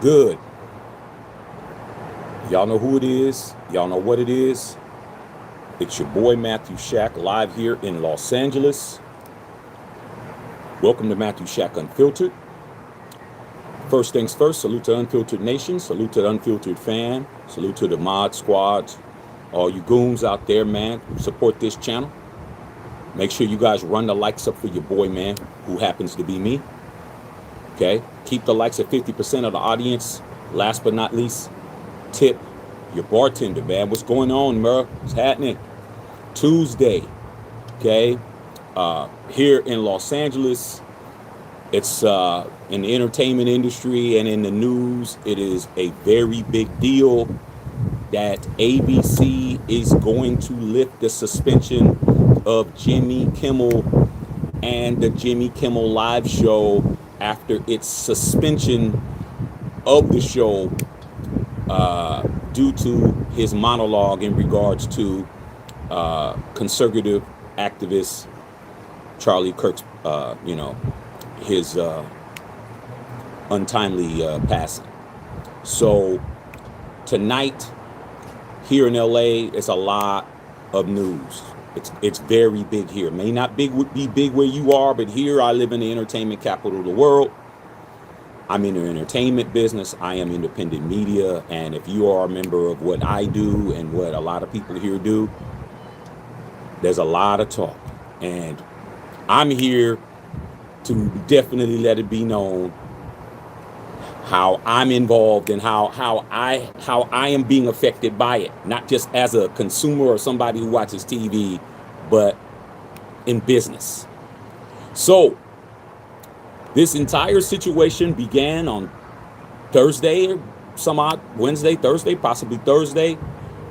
Good. Y'all know who it is. Y'all know what it is. It's your boy Matthew Shack live here in Los Angeles. Welcome to Matthew Shack Unfiltered. First things first, salute to Unfiltered Nation, salute to the Unfiltered fan, salute to the mod squads, all you goons out there, man, who support this channel. Make sure you guys run the likes up for your boy, man, who happens to be me. Okay? Keep the likes at 50% of the audience. Last but not least, tip your bartender, man. What's going on, bro? What's happening? Tuesday, okay? Here in Los Angeles, it's in the entertainment industry and in the news, it is a very big deal that ABC is going to lift the suspension of Jimmy Kimmel and the Jimmy Kimmel Live show after its suspension of the show due to his monologue in regards to conservative activist Charlie Kirk's, his untimely passing. So tonight here in LA, it's a lot of news. It's very big here. May not be big where you are, but here I live in the entertainment capital of the world. I'm in the entertainment business. I am independent media. And if you are a member of what I do and what a lot of people here do, there's a lot of talk. And I'm here to definitely let it be known how I'm involved and how I am being affected by it. Not just as a consumer or somebody who watches TV, but in business. So this entire situation began on Thursday, Wednesday, Thursday, possibly Thursday,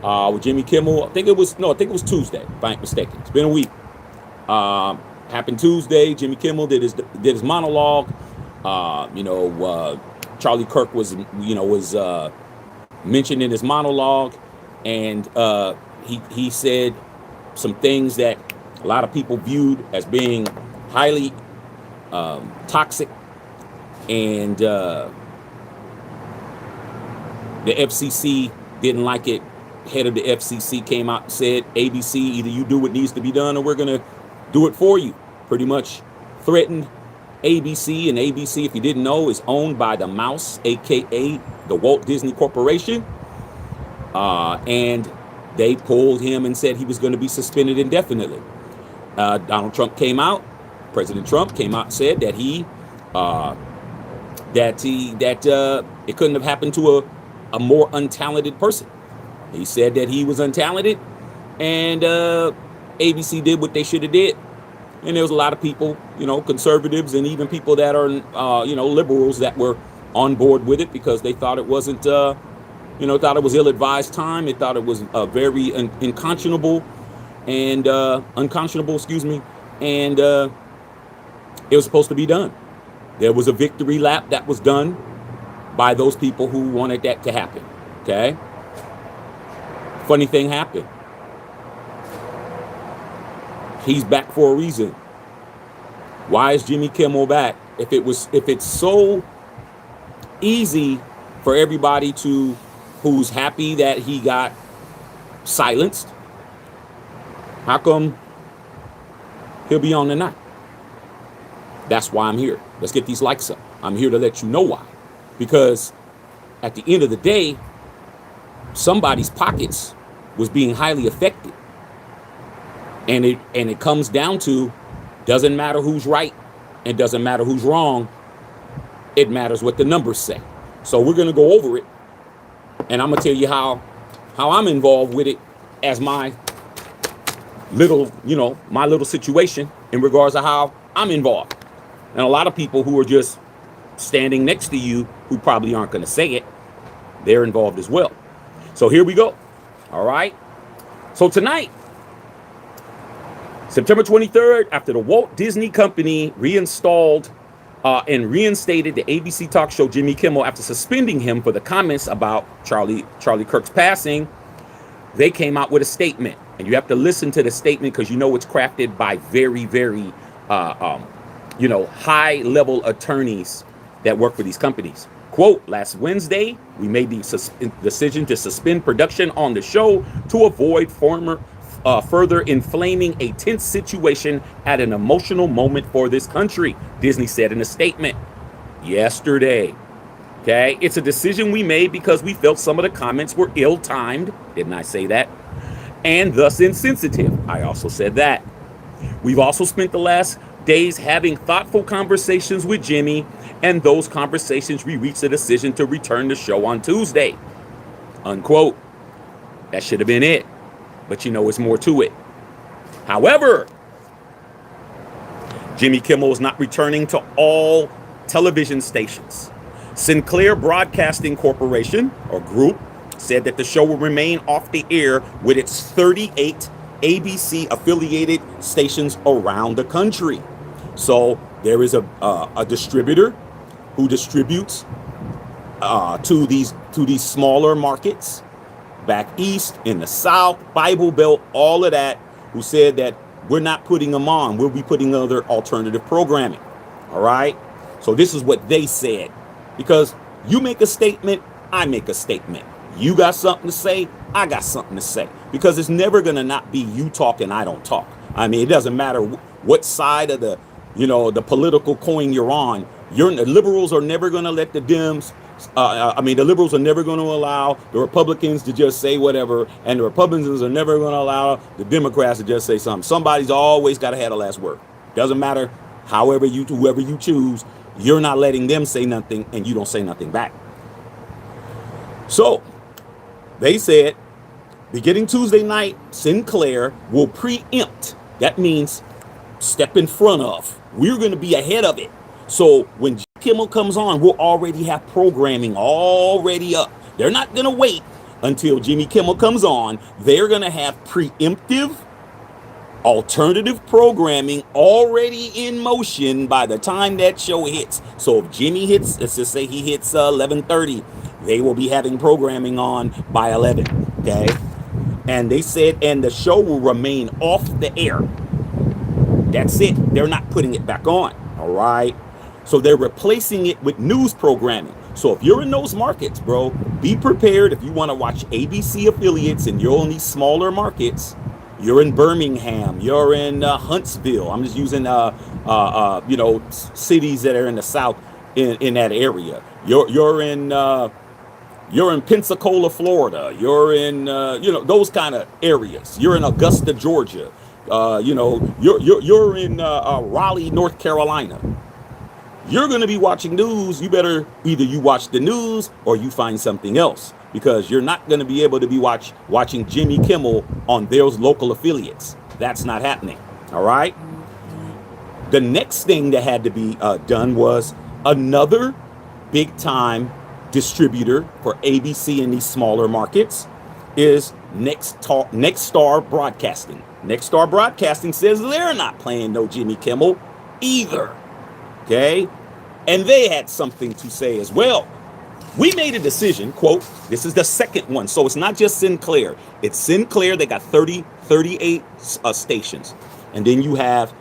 with Jimmy Kimmel. I think it was Tuesday, if I ain't mistaken. It's been a week. Happened Tuesday. Jimmy Kimmel did his monologue. Charlie Kirk was mentioned in his monologue, and he said some things that a lot of people viewed as being highly toxic, and the FCC didn't like it. Head of the FCC came out and said, ABC, either you do what needs to be done or we're going to do it for you. Pretty much threatened ABC, and ABC, if you didn't know, is owned by the Mouse, aka the Walt Disney Corporation. And they pulled him and said he was going to be suspended indefinitely. President Trump came out and said that it couldn't have happened to a more untalented person. He said that he was untalented, and ABC did what they should have did. And there was a lot of people, conservatives and even people that are, liberals that were on board with it because they thought it wasn't, thought it was ill-advised time. They thought it was very unconscionable, and it was supposed to be done. There was a victory lap that was done by those people who wanted that to happen. Okay. Funny thing happened. He's back for a reason. Why is Jimmy Kimmel back? If it's so easy for everybody who's happy that he got silenced, how come he'll be on tonight? That's why I'm here. Let's get these likes up. I'm here to let you know why. Because at the end of the day, somebody's pockets was being highly affected. And it comes down to, doesn't matter who's right and doesn't matter who's wrong. It matters what the numbers say. So we're going to go over it, and I'm going to tell you how I'm involved with it as my little situation in regards to how I'm involved. And a lot of people who are just standing next to you who probably aren't going to say it, they're involved as well. So here we go. All right. So tonight, September 23rd, after the Walt Disney Company reinstated the ABC talk show Jimmy Kimmel after suspending him for the comments about Charlie Kirk's passing, they came out with a statement. And you have to listen to the statement because it's crafted by very, very, high-level attorneys that work for these companies. Quote, last Wednesday, we made the decision to suspend production on the show to avoid further inflaming a tense situation at an emotional moment for this country, Disney said in a statement yesterday. Okay, it's a decision we made because we felt some of the comments were ill-timed. Didn't I say that? And thus insensitive. I also said that. We've also spent the last days having thoughtful conversations with Jimmy, and those conversations we reached a decision to return the show on Tuesday. Unquote. That should have been it. But you know, it's more to it. However, Jimmy Kimmel is not returning to all television stations. Sinclair Broadcasting Corporation, or Group, said that the show will remain off the air with its 38 ABC affiliated stations around the country. So there is a distributor who distributes to these smaller markets back east, in the South, Bible Belt, all of that, who said that we're not putting them on. We'll be putting other alternative programming. All right. So this is what they said, because you make a statement, I make a statement. You got something to say, I got something to say, because it's never going to not be you talk and I don't talk. I mean, it doesn't matter what side of the, the political coin you're on. The liberals are never going to let the Dems. The liberals are never going to allow the Republicans to just say whatever, and the Republicans are never going to allow the Democrats to just say something. Somebody's always got to have the last word. Doesn't matter whoever you choose, you're not letting them say nothing, and you don't say nothing back. So they said, beginning Tuesday night, Sinclair will preempt. That means step in front of. We're going to be ahead of it. So when Kimmel comes on, we'll already have programming already up. They're not going to wait until Jimmy Kimmel comes on. They're going to have preemptive alternative programming already in motion by the time that show hits. So if Jimmy hits, let's just say he hits 11:30, they will be having programming on by 11. Okay. And they said, and the show will remain off the air. That's it. They're not putting it back on. All right. So they're replacing it with news programming. So if you're in those markets, bro, be prepared. If you want to watch ABC affiliates and you're in these smaller markets, you're in Birmingham, you're in Huntsville. I'm just using, cities that are in the South in that area. You're in Pensacola, Florida. You're in, those kind of areas. You're in Augusta, Georgia. You're in Raleigh, North Carolina. You're going to be watching news. You better either you watch the news or you find something else, because you're not going to be able to be watching Jimmy Kimmel on those local affiliates. That's not happening. All right. The next thing that had to be done was another big time distributor for ABC in these smaller markets is Nexstar Broadcasting. Nexstar Broadcasting says they're not playing no Jimmy Kimmel either. Okay. And they had something to say as well. We made a decision, quote, this is the second one. So it's not just Sinclair. It's Sinclair. They got 38 stations. And then you have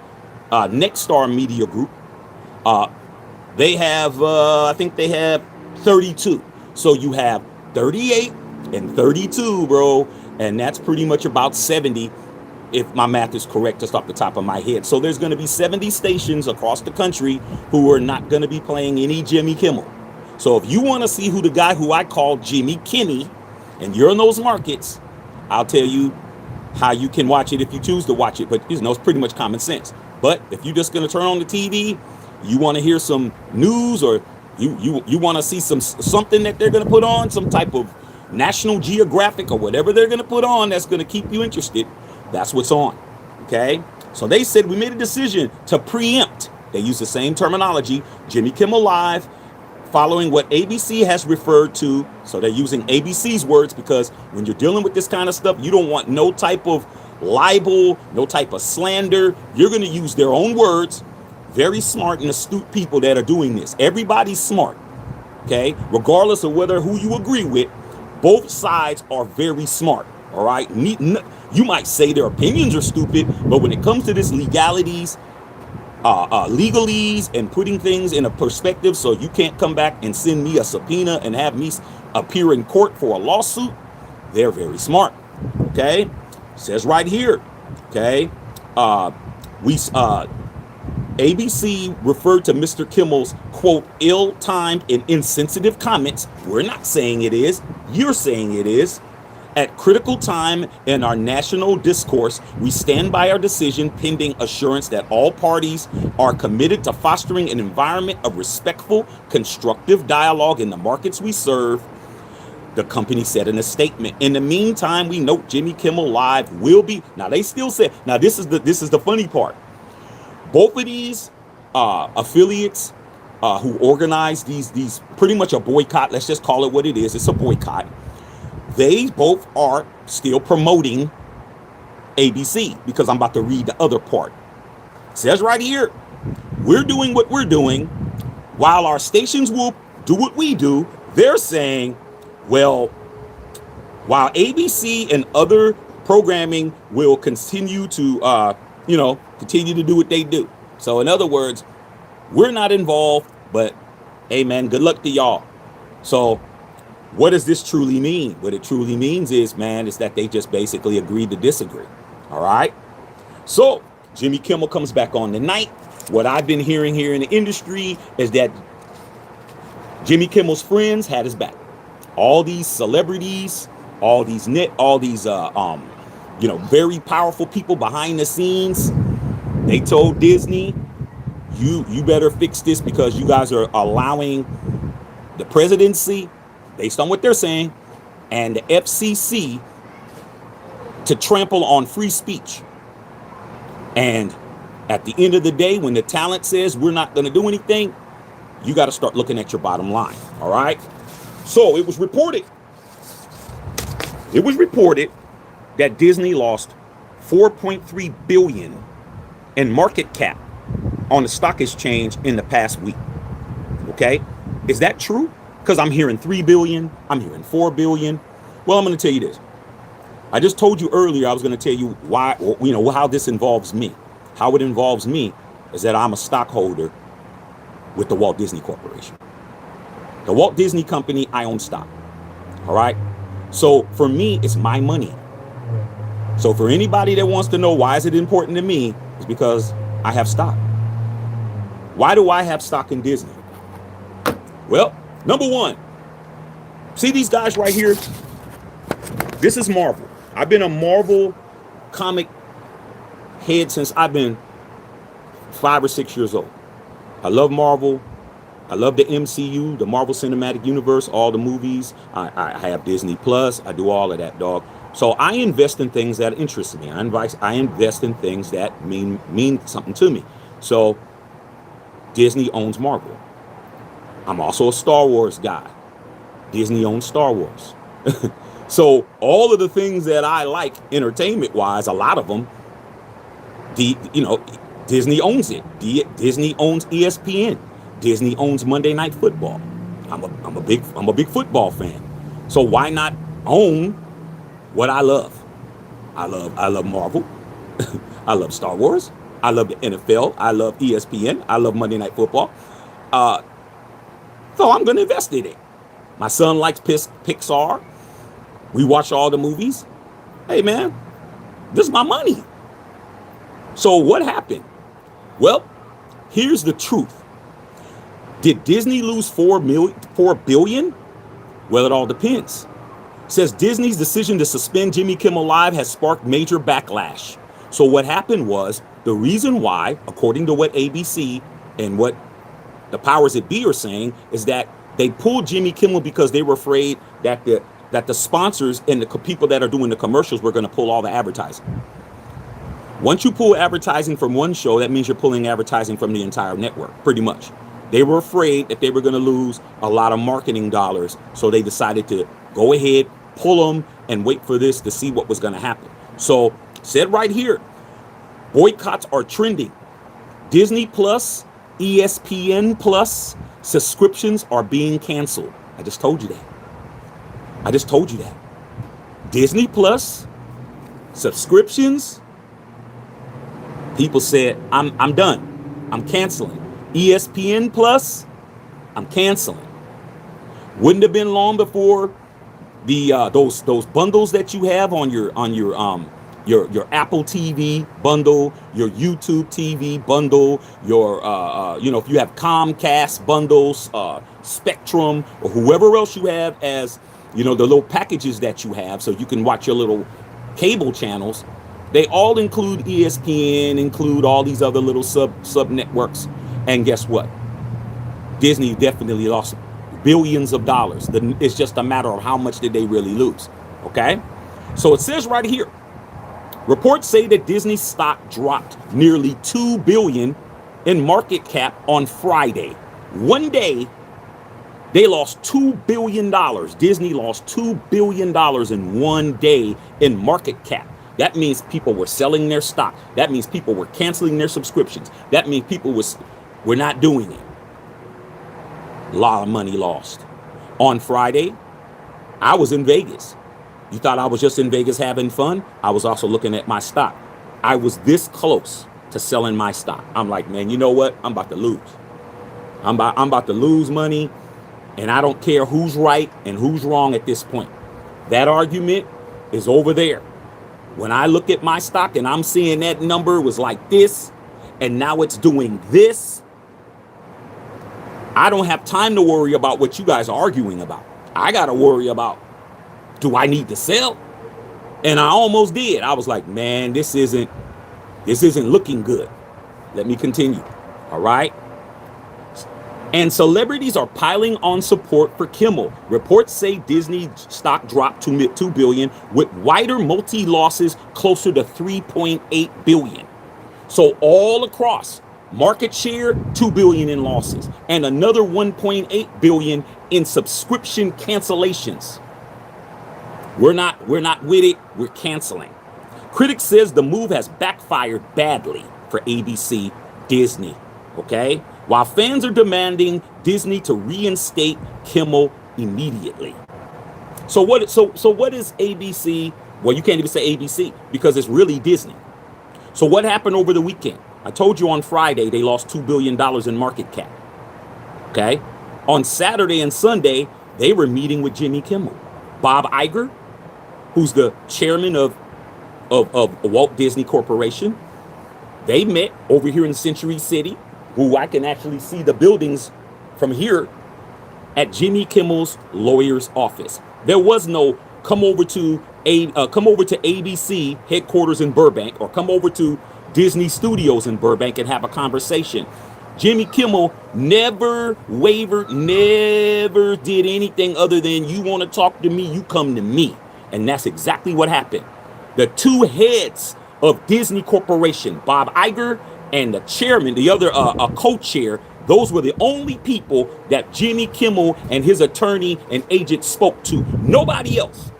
Nexstar Media Group. They have, I think they have 32. So you have 38 and 32, bro. And that's pretty much about 70, if my math is correct, just off the top of my head. So there's going to be 70 stations across the country who are not going to be playing any Jimmy Kimmel. So if you want to see who the guy who I call Jimmy Kimmel, and you're in those markets, I'll tell you how you can watch it if you choose to watch it. But it's pretty much common sense. But if you're just going to turn on the TV, you want to hear some news, or you want to see something that they're going to put on, some type of National Geographic or whatever they're going to put on that's going to keep you interested, that's what's on. Okay. So they said we made a decision to preempt. They use the same terminology, Jimmy Kimmel Live, following what ABC has referred to. So they're using ABC's words, because when you're dealing with this kind of stuff, you don't want no type of libel, no type of slander. You're going to use their own words. Very smart and astute people that are doing this. Everybody's smart. Okay. Regardless of who you agree with, both sides are very smart. All right. You might say their opinions are stupid, but when it comes to this legalities, legalese and putting things in a perspective so you can't come back and send me a subpoena and have me appear in court for a lawsuit. They're very smart. Okay, it says right here. Okay, we ABC referred to Mr. Kimmel's, quote, ill-timed and insensitive comments. We're not saying it is. You're saying it is. At critical time in our national discourse, we stand by our decision pending assurance that all parties are committed to fostering an environment of respectful, constructive dialogue in the markets we serve, the company said in a statement. In the meantime, we note Jimmy Kimmel Live will be, now they still say, now this is the funny part. Both of these affiliates who organize these pretty much a boycott, let's just call it what it is, it's a boycott. They both are still promoting ABC, because I'm about to read the other part. It says right here, we're doing what we're doing while our stations will do what we do. They're saying, well, while ABC and other programming will continue to continue to do what they do. So in other words, we're not involved, but hey man, good luck to y'all. So what does this truly mean? What it truly means is, man, is that they just basically agreed to disagree. All right. So Jimmy Kimmel comes back on tonight. What I've been hearing here in the industry is that Jimmy Kimmel's friends had his back. All these celebrities, all these very powerful people behind the scenes, they told Disney, you better fix this because you guys are allowing the presidency, based on what they're saying, and the FCC to trample on free speech. And at the end of the day, when the talent says we're not going to do anything, you got to start looking at your bottom line. All right. So it was reported that Disney lost 4.3 billion in market cap on the stock exchange in the past week. Okay. Is that true? Because I'm hearing 3 billion, I'm hearing 4 billion. Well, I'm going to tell you this. I just told you earlier I was going to tell you why, how this involves me. How it involves me is that I'm a stockholder with the Walt Disney Corporation. The Walt Disney Company, I own stock. All right. So for me, it's my money. So for anybody that wants to know why is it important to me, it's because I have stock. Why do I have stock in Disney? Well, number one, see these guys right here? This is Marvel. I've been a Marvel comic head since I've been 5 or 6 years old. I love Marvel. I love the MCU, the Marvel Cinematic Universe, all the movies. I have Disney Plus. I do all of that, dog. So I invest in things that interest me. I invest in things that mean something to me. So Disney owns Marvel. I'm also a Star Wars guy. Disney owns Star Wars. So all of the things that I like entertainment-wise, a lot of them, Disney owns it. Disney owns ESPN. Disney owns Monday Night Football. I'm a big football fan. So why not own what I love? I love Marvel. I love Star Wars. I love the NFL. I love ESPN. I love Monday Night Football. So I'm going to invest in it. My son likes Pixar. We watch all the movies. Hey, man, this is my money. So what happened? Well, here's the truth. Did Disney lose $4 billion? Well, it all depends. It says Disney's decision to suspend Jimmy Kimmel Live has sparked major backlash. So what happened was, the reason why, according to what ABC and what the powers that be are saying, is that they pulled Jimmy Kimmel because they were afraid that the sponsors and the people that are doing the commercials were going to pull all the advertising. Once you pull advertising from one show, that means you're pulling advertising from the entire network, pretty much. They were afraid that they were going to lose a lot of marketing dollars, so they decided to go ahead, pull them, and wait for this to see what was going to happen. So, said right here, boycotts are trending. Disney Plus, ESPN Plus subscriptions are being canceled. I just told you that. Disney Plus subscriptions. People said, I'm done. I'm canceling. ESPN Plus, I'm canceling. Wouldn't have been long before the those bundles that you have on your Apple TV bundle, your YouTube TV bundle, your if you have Comcast bundles, Spectrum, or whoever else you have as the little packages that you have, so you can watch your little cable channels. They all include ESPN, include all these other little sub networks, and guess what? Disney definitely lost billions of dollars. It's just a matter of how much did they really lose. Okay, so it says right here, reports say that Disney stock dropped nearly $2 billion in market cap on Friday. One day, they lost $2 billion. Disney lost $2 billion in one day in market cap. That means people were selling their stock. That means people were canceling their subscriptions. That means people were not doing it. A lot of money lost. On Friday, I was in Vegas. You thought I was just in Vegas having fun? I was also looking at my stock. I was this close to selling my stock. I'm like, man, you know what? I'm about to lose. I'm about to lose money, and I don't care who's right and who's wrong at this point. That argument is over there. When I look at my stock and I'm seeing that number was like this, and now it's doing this, I don't have time to worry about what you guys are arguing about. I got to worry about, do I need to sell? And I almost did. I was like, man, this isn't looking good. Let me continue. All right. And celebrities are piling on support for Kimmel. Reports say Disney stock dropped to $2 billion, with wider multi-losses closer to $3.8 billion. So all across, market share, $2 billion in losses, and another $1.8 billion in subscription cancellations. We're not with it. We're canceling. Critics says the move has backfired badly for ABC, Disney. Okay, while fans are demanding Disney to reinstate Kimmel immediately. So what is ABC? Well, you can't even say ABC because it's really Disney. So what happened over the weekend? I told you on Friday they lost $2 billion in market cap. Okay, on Saturday and Sunday they were meeting with Jimmy Kimmel, Bob Iger, who's the chairman of Walt Disney Corporation. They met over here in Century City, who I can actually see the buildings from here, at Jimmy Kimmel's lawyer's office. There was no come over to ABC headquarters in Burbank, or come over to Disney Studios in Burbank and have a conversation. Jimmy Kimmel never wavered, never did anything other than, you want to talk to me, you come to me. And that's exactly what happened. The two heads of Disney Corporation, Bob Iger and the chairman, the other co-chair, those were the only people that Jimmy Kimmel and his attorney and agent spoke to. Nobody else.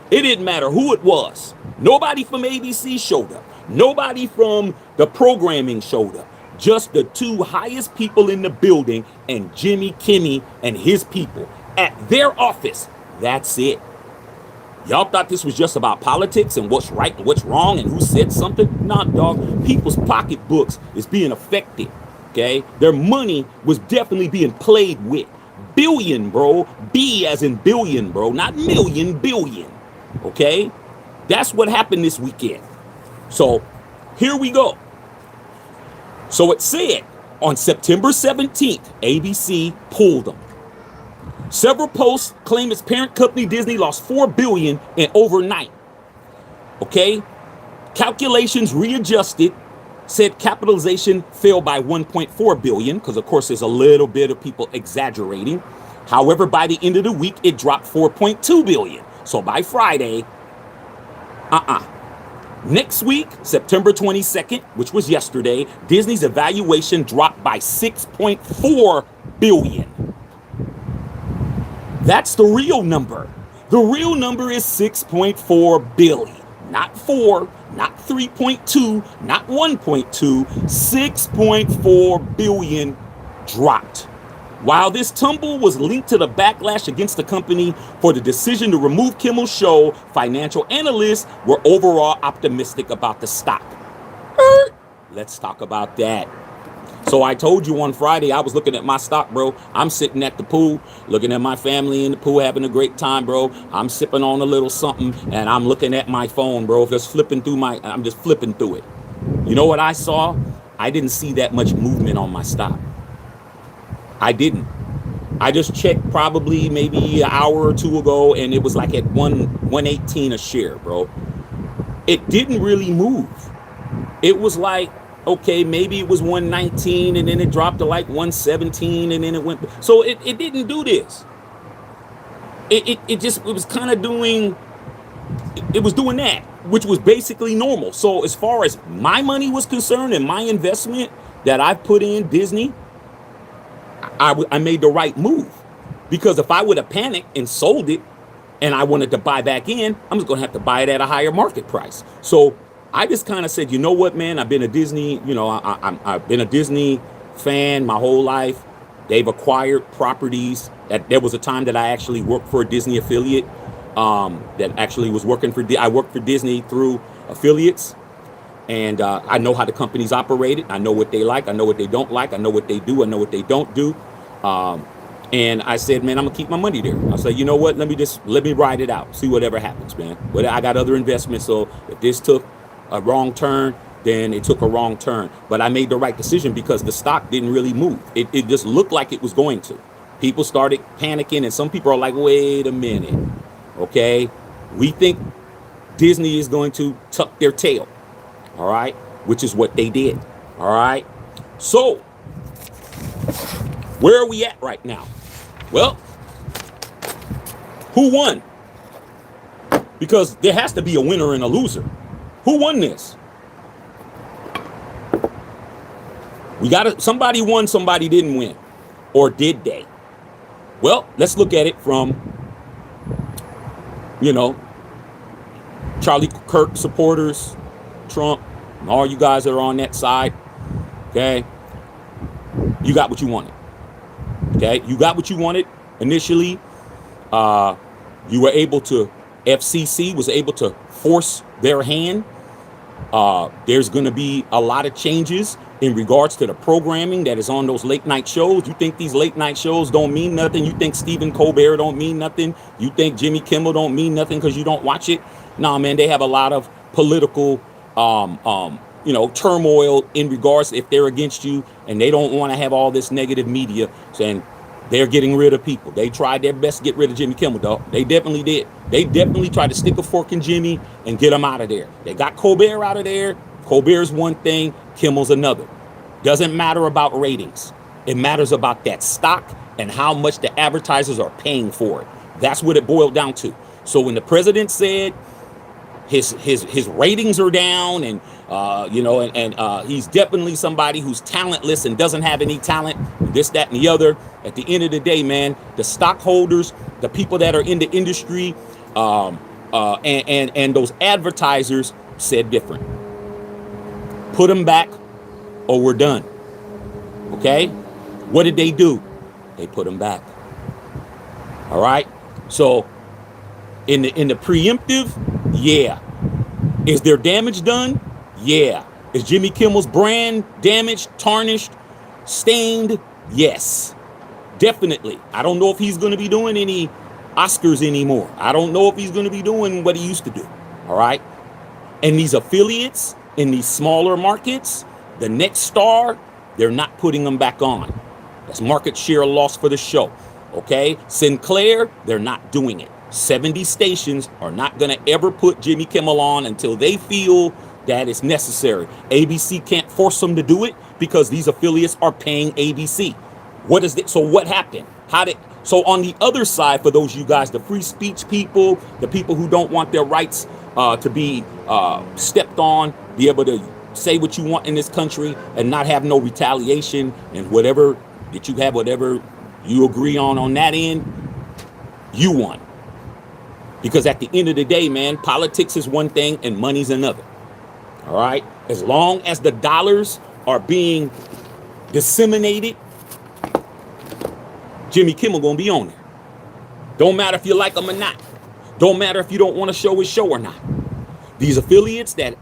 It didn't matter who it was. Nobody from ABC showed up. Nobody from the programming showed up. Just the two highest people in the building and Jimmy Kimmel and his people at their office. That's it. Y'all thought this was just about politics and what's right and what's wrong and who said something? Nah, dog. People's pocketbooks is being affected. Okay? Their money was definitely being played with. Billion, bro. B as in billion, bro. Not million, billion. Okay? That's what happened this weekend. So, here we go. So it said on September 17th, ABC pulled them. Several posts claim its parent company Disney lost $4 billion in overnight. Okay? Calculations readjusted, said capitalization fell by $1.4 billion, because of course there's a little bit of people exaggerating. However, by the end of the week, it dropped $4.2 billion. So by Friday, Next week, September 22nd, which was yesterday, Disney's evaluation dropped by $6.4 billion. That's the real number. The real number is $6.4 billion. Not 4, not 3.2, not 1.2, $6.4 billion dropped. While this tumble was linked to the backlash against the company for the decision to remove Kimmel's show, financial analysts were overall optimistic about the stock. Let's talk about that. So I told you on Friday, I was looking at my stock, bro. I'm sitting at the pool, looking at my family in the pool, having a great time, bro. I'm sipping on a little something, and I'm looking at my phone, bro. I'm just flipping through it. You know what I saw? I didn't see that much movement on my stock. I didn't. I just checked probably maybe an hour or two ago, and it was like at 118 a share, bro. It didn't really move. It was like, okay, maybe it was 119, and then it dropped to like 117, and then it went. So it didn't do this. It was kind of doing, it was doing that, which was basically normal. So as far as my money was concerned and my investment that I put in Disney, I made the right move. Because if I would have panicked and sold it and I wanted to buy back in, I'm just going to have to buy it at a higher market price. So I just kind of said, you know what, man, I've been a Disney, I've been a Disney fan my whole life. They've acquired properties. There was a time that I actually worked for a Disney affiliate that actually was working for, I worked for Disney through affiliates. And I know how the companies operated. I know what they like. I know what they don't like. I know what they do. I know what they don't do. And I said, man, I'm going to keep my money there. I said, you know what? Let me ride it out. See whatever happens, man. But I got other investments. So if this took a wrong turn, then it took a wrong turn. But I made the right decision because the stock didn't really move. It just looked like it was going to. People started panicking. And some people are like, wait a minute. Okay. We think Disney is going to tuck their tail. All right, which is what they did. All right, so where are we at right now? Well, who won? Because there has to be a winner and a loser. Who won this? Somebody won, somebody didn't win. Or did they? Well, let's look at it from, Charlie Kirk supporters, Trump, and all you guys that are on that side. Okay, you got what you wanted. Okay, you got what you wanted initially. You were able to, FCC was able to force their hand. There's going to be a lot of changes in regards to the programming that is on those late night shows. You think these late night shows don't mean nothing? You think Stephen Colbert don't mean nothing? You think Jimmy Kimmel don't mean nothing because you don't watch it? Nah, man, they have a lot of political turmoil in regards to if they're against you, and they don't want to have all this negative media saying they're getting rid of people. They tried their best to get rid of Jimmy Kimmel, dog. They definitely did. They definitely tried to stick a fork in Jimmy and get him out of there. They got Colbert out of there. Colbert's one thing, Kimmel's another. Doesn't matter about ratings. It matters about that stock and how much the advertisers are paying for it. That's what it boiled down to. So when the president said his ratings are down, and he's definitely somebody who's talentless and doesn't have any talent, this, that, and the other. At the end of the day, man, the stockholders, the people that are in the industry, and those advertisers said different. Put them back, or we're done. Okay? What did they do? They put them back. All right. So in the preemptive, yeah. Is there damage done? Yeah. Is Jimmy Kimmel's brand damaged, tarnished, stained? Yes. Definitely. I don't know if he's going to be doing any Oscars anymore. I don't know if he's going to be doing what he used to do. All right. And these affiliates in these smaller markets, the next star, they're not putting them back on. That's market share loss for the show. Okay. Sinclair, they're not doing it. 70 stations are not going to ever put Jimmy Kimmel on until they feel that it's necessary. ABC can't force them to do it because these affiliates are paying ABC. What is it? So what happened? So on the other side, for those of you guys, the free speech people, the people who don't want their rights to be stepped on, be able to say what you want in this country and not have no retaliation, and whatever that you have, whatever you agree on that end, you won. Because at the end of the day, man, politics is one thing and money's another. All right. As long as the dollars are being disseminated, Jimmy Kimmel gonna be on there. Don't matter if you like him or not. Don't matter if you don't want to show his show or not. These affiliates that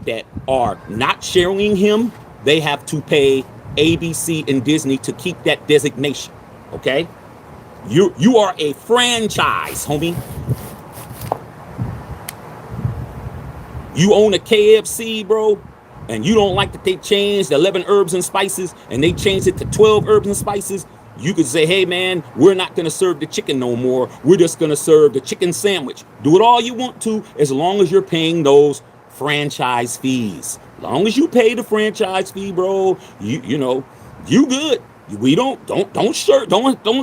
are not sharing him, they have to pay ABC and Disney to keep that designation. Okay? You are a franchise, homie. You own a KFC, bro, and you don't like that they changed 11 herbs and spices and they changed it to 12 herbs and spices. You could say, hey, man, we're not going to serve the chicken no more. We're just going to serve the chicken sandwich. Do it all you want to, as long as you're paying those franchise fees. As long as you pay the franchise fee, bro, you know, you good. We don't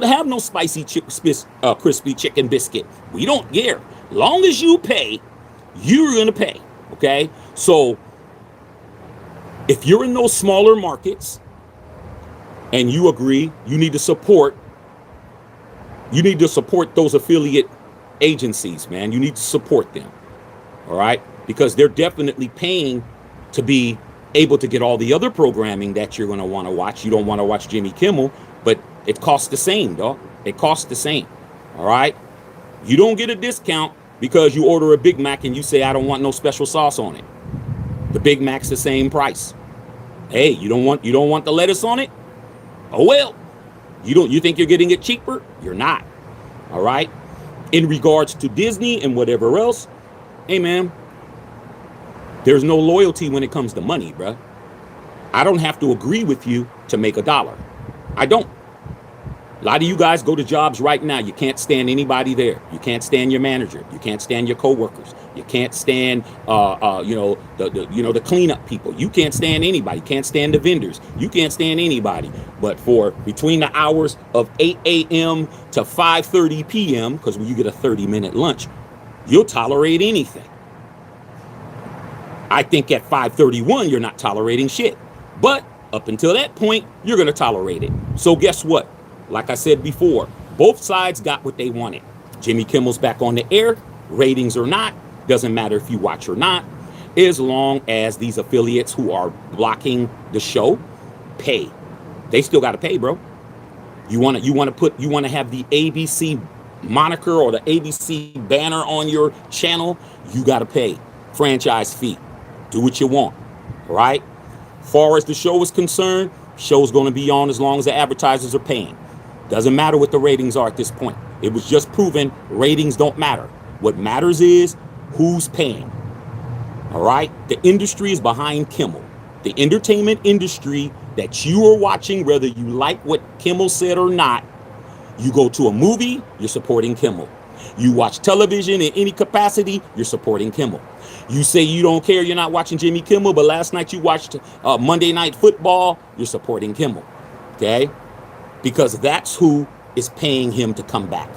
have no spicy crispy chicken biscuit. We don't care. Long as you pay, you're going to pay. Okay? So if you're in those smaller markets and you agree, you need to support those affiliate agencies, man. You need to support them. All right? Because they're definitely paying to be able to get all the other programming that you're going to want to watch. You don't want to watch Jimmy Kimmel, but it costs the same, dog. It costs the same. All right? You don't get a discount because you order a Big Mac and you say, I don't want no special sauce on it. The Big Mac's the same price. Hey, you don't want the lettuce on it? Oh well. You think you're getting it cheaper? You're not. All right? In regards to Disney and whatever else, hey man, there's no loyalty when it comes to money, bruh. I don't have to agree with you to make a dollar. I don't. A lot of you guys go to jobs right now. You can't stand anybody there. You can't stand your manager. You can't stand your coworkers. You can't stand, the cleanup people. You can't stand anybody. You can't stand the vendors. You can't stand anybody. But for between the hours of 8 a.m. to 5:30 p.m., because when you get a 30-minute lunch, you'll tolerate anything. I think at 5:31, you're not tolerating shit. But up until that point, you're going to tolerate it. So guess what? Like I said before, both sides got what they wanted. Jimmy Kimmel's back on the air, ratings or not, doesn't matter if you watch or not, as long as these affiliates who are blocking the show pay. They still got to pay, bro. You want to have the ABC moniker or the ABC banner on your channel, you got to pay franchise fee. Do what you want, all right? Far as the show is concerned, show's going to be on as long as the advertisers are paying. Doesn't matter what the ratings are at this point. It was just proven ratings don't matter. What matters is who's paying. All right? The industry is behind Kimmel. The entertainment industry that you are watching, whether you like what Kimmel said or not, you go to a movie, you're supporting Kimmel. You watch television in any capacity, you're supporting Kimmel. You say you don't care, you're not watching Jimmy Kimmel, but last night you watched Monday Night Football, you're supporting Kimmel. Okay? Because that's who is paying him to come back.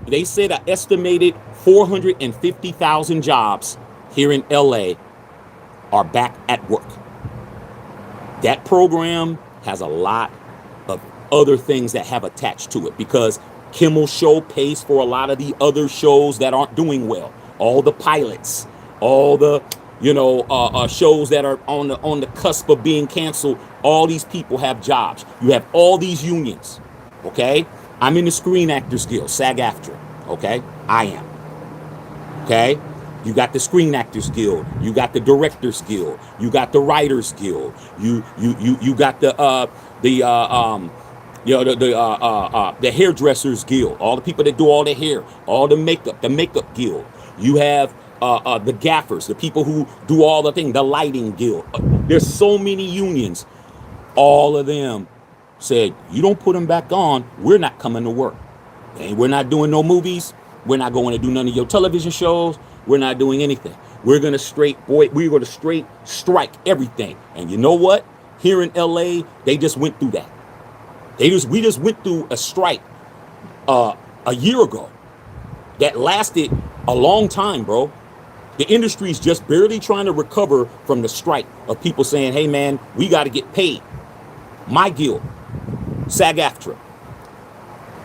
They said an estimated 450,000 jobs here in LA are back at work. That program has a lot of other things that have attached to it because Kimmel's show pays for a lot of the other shows that aren't doing well. All the pilots, all the shows that are on the cusp of being canceled. All these people have jobs. You have all these unions. Okay, I'm in the Screen Actors Guild, SAG-AFTRA. Okay, I am. Okay, you got the Screen Actors Guild. You got the Directors Guild. You got the Writers Guild. You got the Hairdressers Guild. All the people that do all the hair, all the makeup guild. You have the gaffers, the people who do all the things, the lighting guild. There's so many unions. All of them said, you don't put them back on, we're not coming to work. And we're not doing no movies. We're not going to do none of your television shows. We're not doing anything. We're going to straight strike everything. And you know what? Here in LA, they just went through that. We just went through a strike a year ago that lasted a long time, bro. The industry's just barely trying to recover from the strike of people saying, hey, man, we got to get paid. My guild, SAG-AFTRA,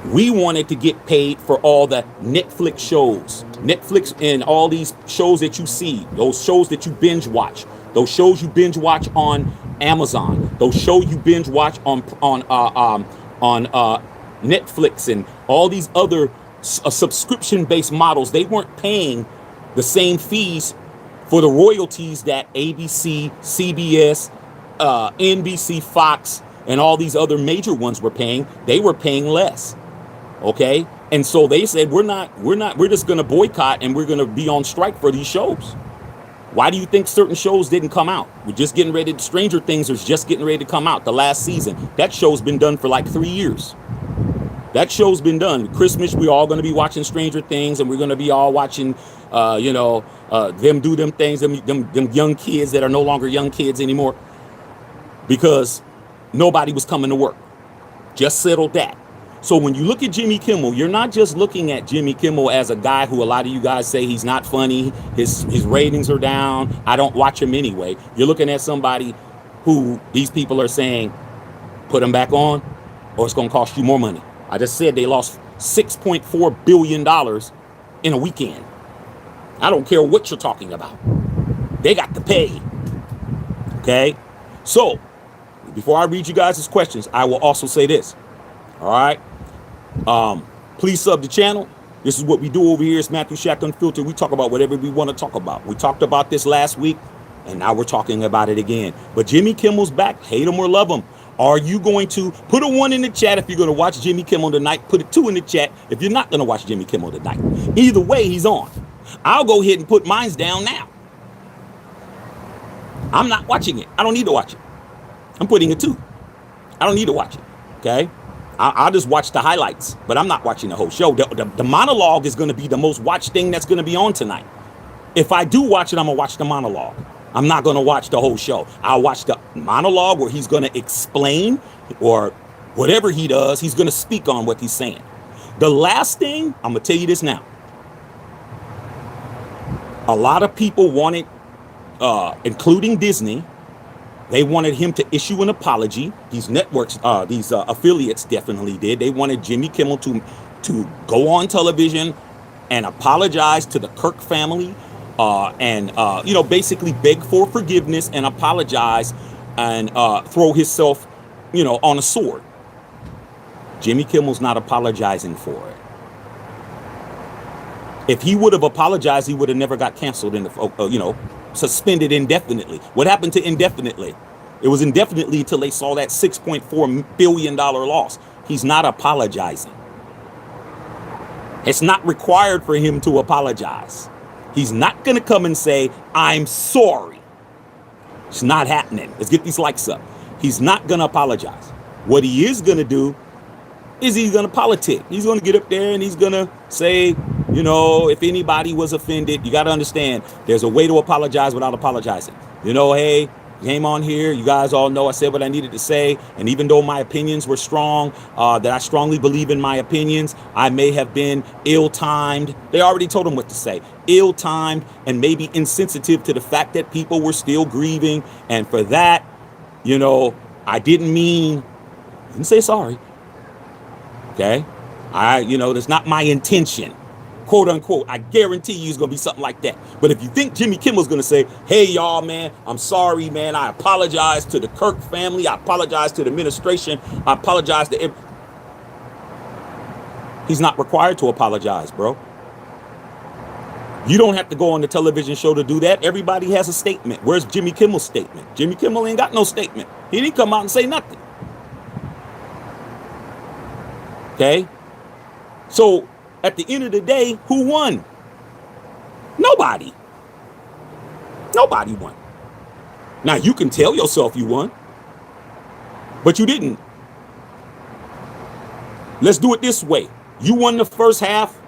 we wanted to get paid for all the Netflix shows. Netflix and all these shows that you see, those shows that you binge watch, those shows you binge watch on Amazon, those shows you binge watch on Netflix and all these other subscription-based models. They weren't paying the same fees for the royalties that ABC, CBS, NBC, Fox, and all these other major ones were paying. They were paying less. Okay, and so they said we're just going to boycott and we're going to be on strike for these shows. Why do you think certain shows didn't come out? We're just getting ready. Stranger Things is just getting ready to come out. The last season. That show's been done for like 3 years. That show's been done. Christmas, we're all going to be watching Stranger Things, and we're going to be all watching, them do them things, them young kids that are no longer young kids anymore, because nobody was coming to work. Just settled that. So when you look at Jimmy Kimmel, you're not just looking at Jimmy Kimmel as a guy who a lot of you guys say he's not funny, his ratings are down, I don't watch him anyway. You're looking at somebody who these people are saying, put him back on, or it's going to cost you more money. I just said they lost $6.4 billion in a weekend. I don't care what you're talking about. They got to pay. Okay? So, before I read you guys' questions, I will also say this. All right? Please sub the channel. This is what we do over here. It's Matthew Shack Unfiltered. We talk about whatever we want to talk about. We talked about this last week, and now we're talking about it again. But Jimmy Kimmel's back. Hate him or love him. Are you going to put a 1 in the chat if you're going to watch Jimmy Kimmel tonight? Put a 2 in the chat if you're not going to watch Jimmy Kimmel tonight. Either way, he's on. I'll go ahead and put mines down now. I'm not watching it. I don't need to watch it. I'm putting a 2. I don't need to watch it. Okay? I'll just watch the highlights, but I'm not watching the whole show. The monologue is going to be the most watched thing that's going to be on tonight. If I do watch it, I'm going to watch the monologue. I'm not going to watch the whole show. I'll watch the monologue where he's going to explain, or whatever he does, he's going to speak on what he's saying. The last thing, I'm going to tell you this now. A lot of people wanted, including Disney, they wanted him to issue an apology. These networks, these affiliates definitely did. They wanted Jimmy Kimmel to go on television and apologize to the Kirk family, and basically beg for forgiveness and apologize, and throw himself, on a sword. Jimmy Kimmel's not apologizing for it. If he would have apologized, he would have never got canceled in the, suspended indefinitely. What happened to indefinitely? It was indefinitely until they saw that $6.4 billion loss. He's not apologizing. It's not required for him to apologize. He's not going to come and say, I'm sorry. It's not happening. Let's get these likes up. He's not going to apologize. What he is going to do is he's going to politic. He's going to get up there and he's going to say, if anybody was offended, you got to understand, there's a way to apologize without apologizing. Hey, came on here. You guys all know I said what I needed to say. And even though my opinions were strong, that I strongly believe in my opinions, I may have been ill-timed. They already told him what to say. Ill-timed and maybe insensitive to the fact that people were still grieving. And for that, I didn't say sorry. Okay? That's not my intention. Quote unquote, I guarantee you it's going to be something like that. But if you think Jimmy Kimmel's going to say, hey, y'all, man, I'm sorry, man. I apologize to the Kirk family. I apologize to the administration. I apologize to He's not required to apologize, bro. You don't have to go on the television show to do that. Everybody has a statement. Where's Jimmy Kimmel's statement? Jimmy Kimmel ain't got no statement. He didn't come out and say nothing. Okay? So, at the end of the day, who won? Nobody. Nobody won. Now, you can tell yourself you won, but you didn't. Let's do it this way. You won the first half.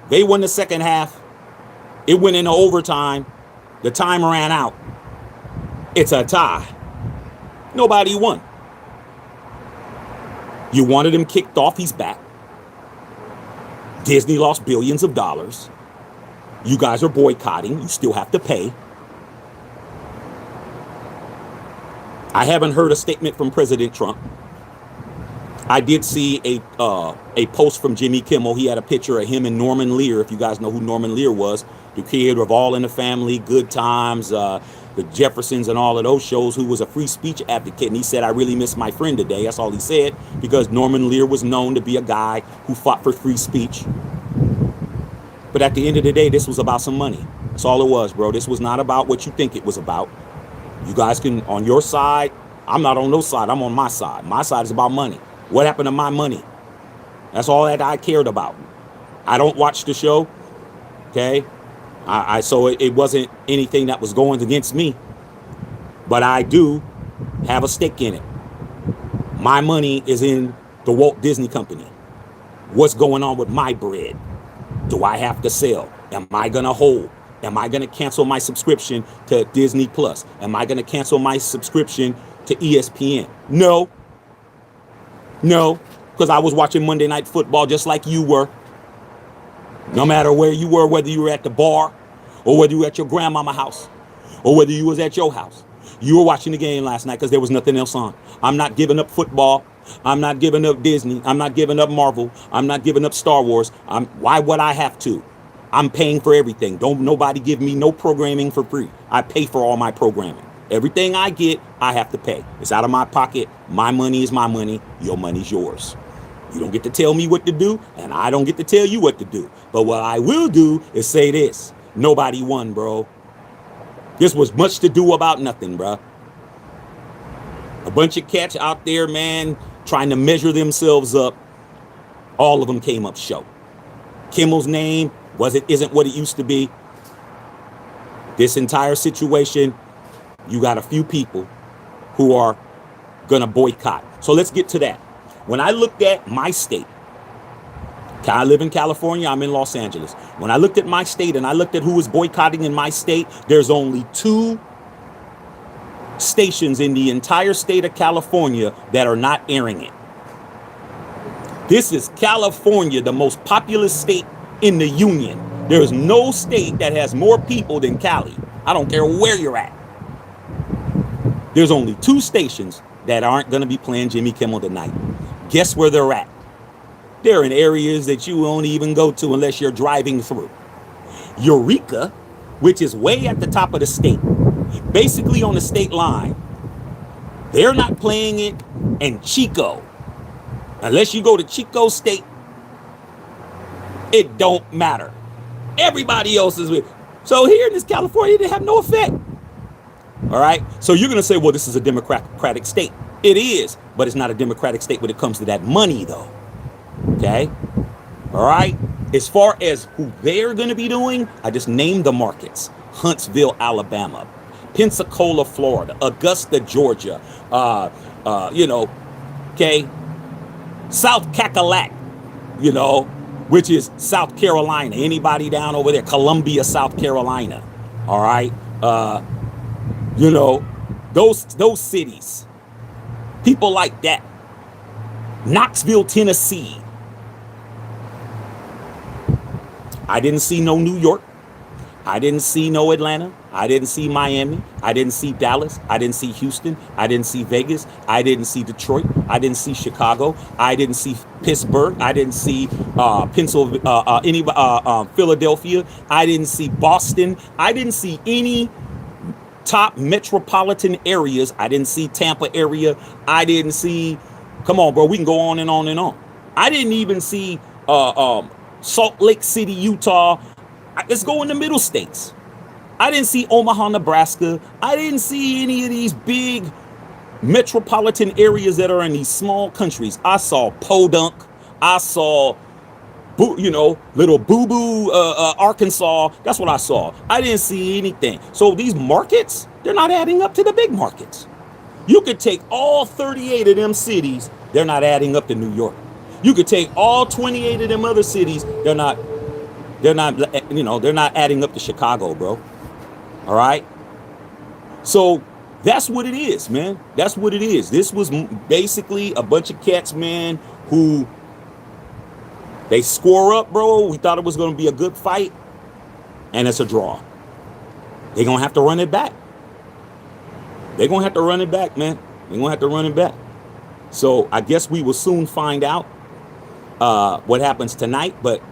They won the second half. It went into overtime. The time ran out. It's a tie. Nobody won. You wanted him kicked off. He's back. Disney lost billions of dollars. You guys are boycotting. You still have to pay. I haven't heard a statement from President Trump. I did see a post from Jimmy Kimmel. He had a picture of him and Norman Lear. If you guys know who Norman Lear was, the creator of All in the Family, Good Times, the Jeffersons, and all of those shows, who was a free speech advocate. And he said, I really miss my friend today. That's all he said, because Norman Lear was known to be a guy who fought for free speech. But at the end of the day, this was about some money. That's all it was, bro. This was not about what you think it was about. You guys can, on your side, I'm not on no side. I'm on my side. My side is about money. What happened to my money? That's all that I cared about. I don't watch the show. Okay. So it wasn't anything that was going against me, but I do have a stake in it. My money is in the Walt Disney Company. What's going on with my bread? Do I have to sell? Am I going to hold? Am I going to cancel my subscription to Disney Plus? Am I going to cancel my subscription to ESPN? No. No, because I was watching Monday Night Football just like you were. No matter where you were, whether you were at the bar or whether you were at your grandmama's house or whether you was at your house. You were watching the game last night because there was nothing else on. I'm not giving up football. I'm not giving up Disney. I'm not giving up Marvel. I'm not giving up Star Wars. Why would I have to? I'm paying for everything. Don't nobody give me no programming for free. I pay for all my programming. Everything I get, I have to pay. It's out of my pocket. My money is my money. Your money's yours. You don't get to tell me what to do, and I don't get to tell you what to do. But what I will do is say this. Nobody won, bro. This was much to do about nothing, bro. A bunch of cats out there, man, trying to measure themselves up. All of them came up short. Kimmel's name isn't what it used to be. This entire situation, you got a few people who are gonna boycott. So let's get to that. When I looked at my state, I live in California, I'm in Los Angeles. When I looked at my state and I looked at who was boycotting in my state, there's only 2 stations in the entire state of California that are not airing it. This is California, the most populous state in the union. There is no state that has more people than Cali. I don't care where you're at. There's only 2 stations that aren't going to be playing Jimmy Kimmel tonight. Guess where they're at? They're in areas that you won't even go to unless you're driving through. Eureka, which is way at the top of the state, basically on the state line. They're not playing it. And Chico, unless you go to Chico State, it don't matter. Everybody else is with. So here in this California, they have no effect. All right. So you're going to say, well, this is a democratic state. It is, but it's not a democratic state when it comes to that money, though. Okay. All right. As far as who they're going to be doing, I just named the markets. Huntsville, Alabama, Pensacola, Florida, Augusta, Georgia, okay, South Cackalack, which is South Carolina. Anybody down over there? Columbia, South Carolina. All right. Those cities. People like that. Knoxville, Tennessee. I didn't see no New York. I didn't see no Atlanta. I didn't see Miami. I didn't see Dallas. I didn't see Houston. I didn't see Vegas. I didn't see Detroit. I didn't see Chicago. I didn't see Pittsburgh. I didn't see Philadelphia. I didn't see Boston. I didn't see any top metropolitan areas. I didn't see Tampa area. I didn't see, come on, bro, we can go on and on and on. I didn't even see Salt Lake City, Utah. Let's go in the middle states. I didn't see Omaha, Nebraska. I didn't see any of these big metropolitan areas that are in these small countries. I saw Podunk. I saw, little boo-boo, Arkansas. That's what I saw. I didn't see anything. So these markets, they're not adding up to the big markets. You could take all 38 of them cities. They're not adding up to New York. You could take all 28 of them other cities. They're not adding up to Chicago, bro. All right. So that's what it is, man. That's what it is. This was basically a bunch of cats, man, who they score up, bro. We thought it was going to be a good fight, and it's a draw. They're going to have to run it back. They're going to have to run it back, man. They're going to have to run it back. So I guess we will soon find out what happens tonight, but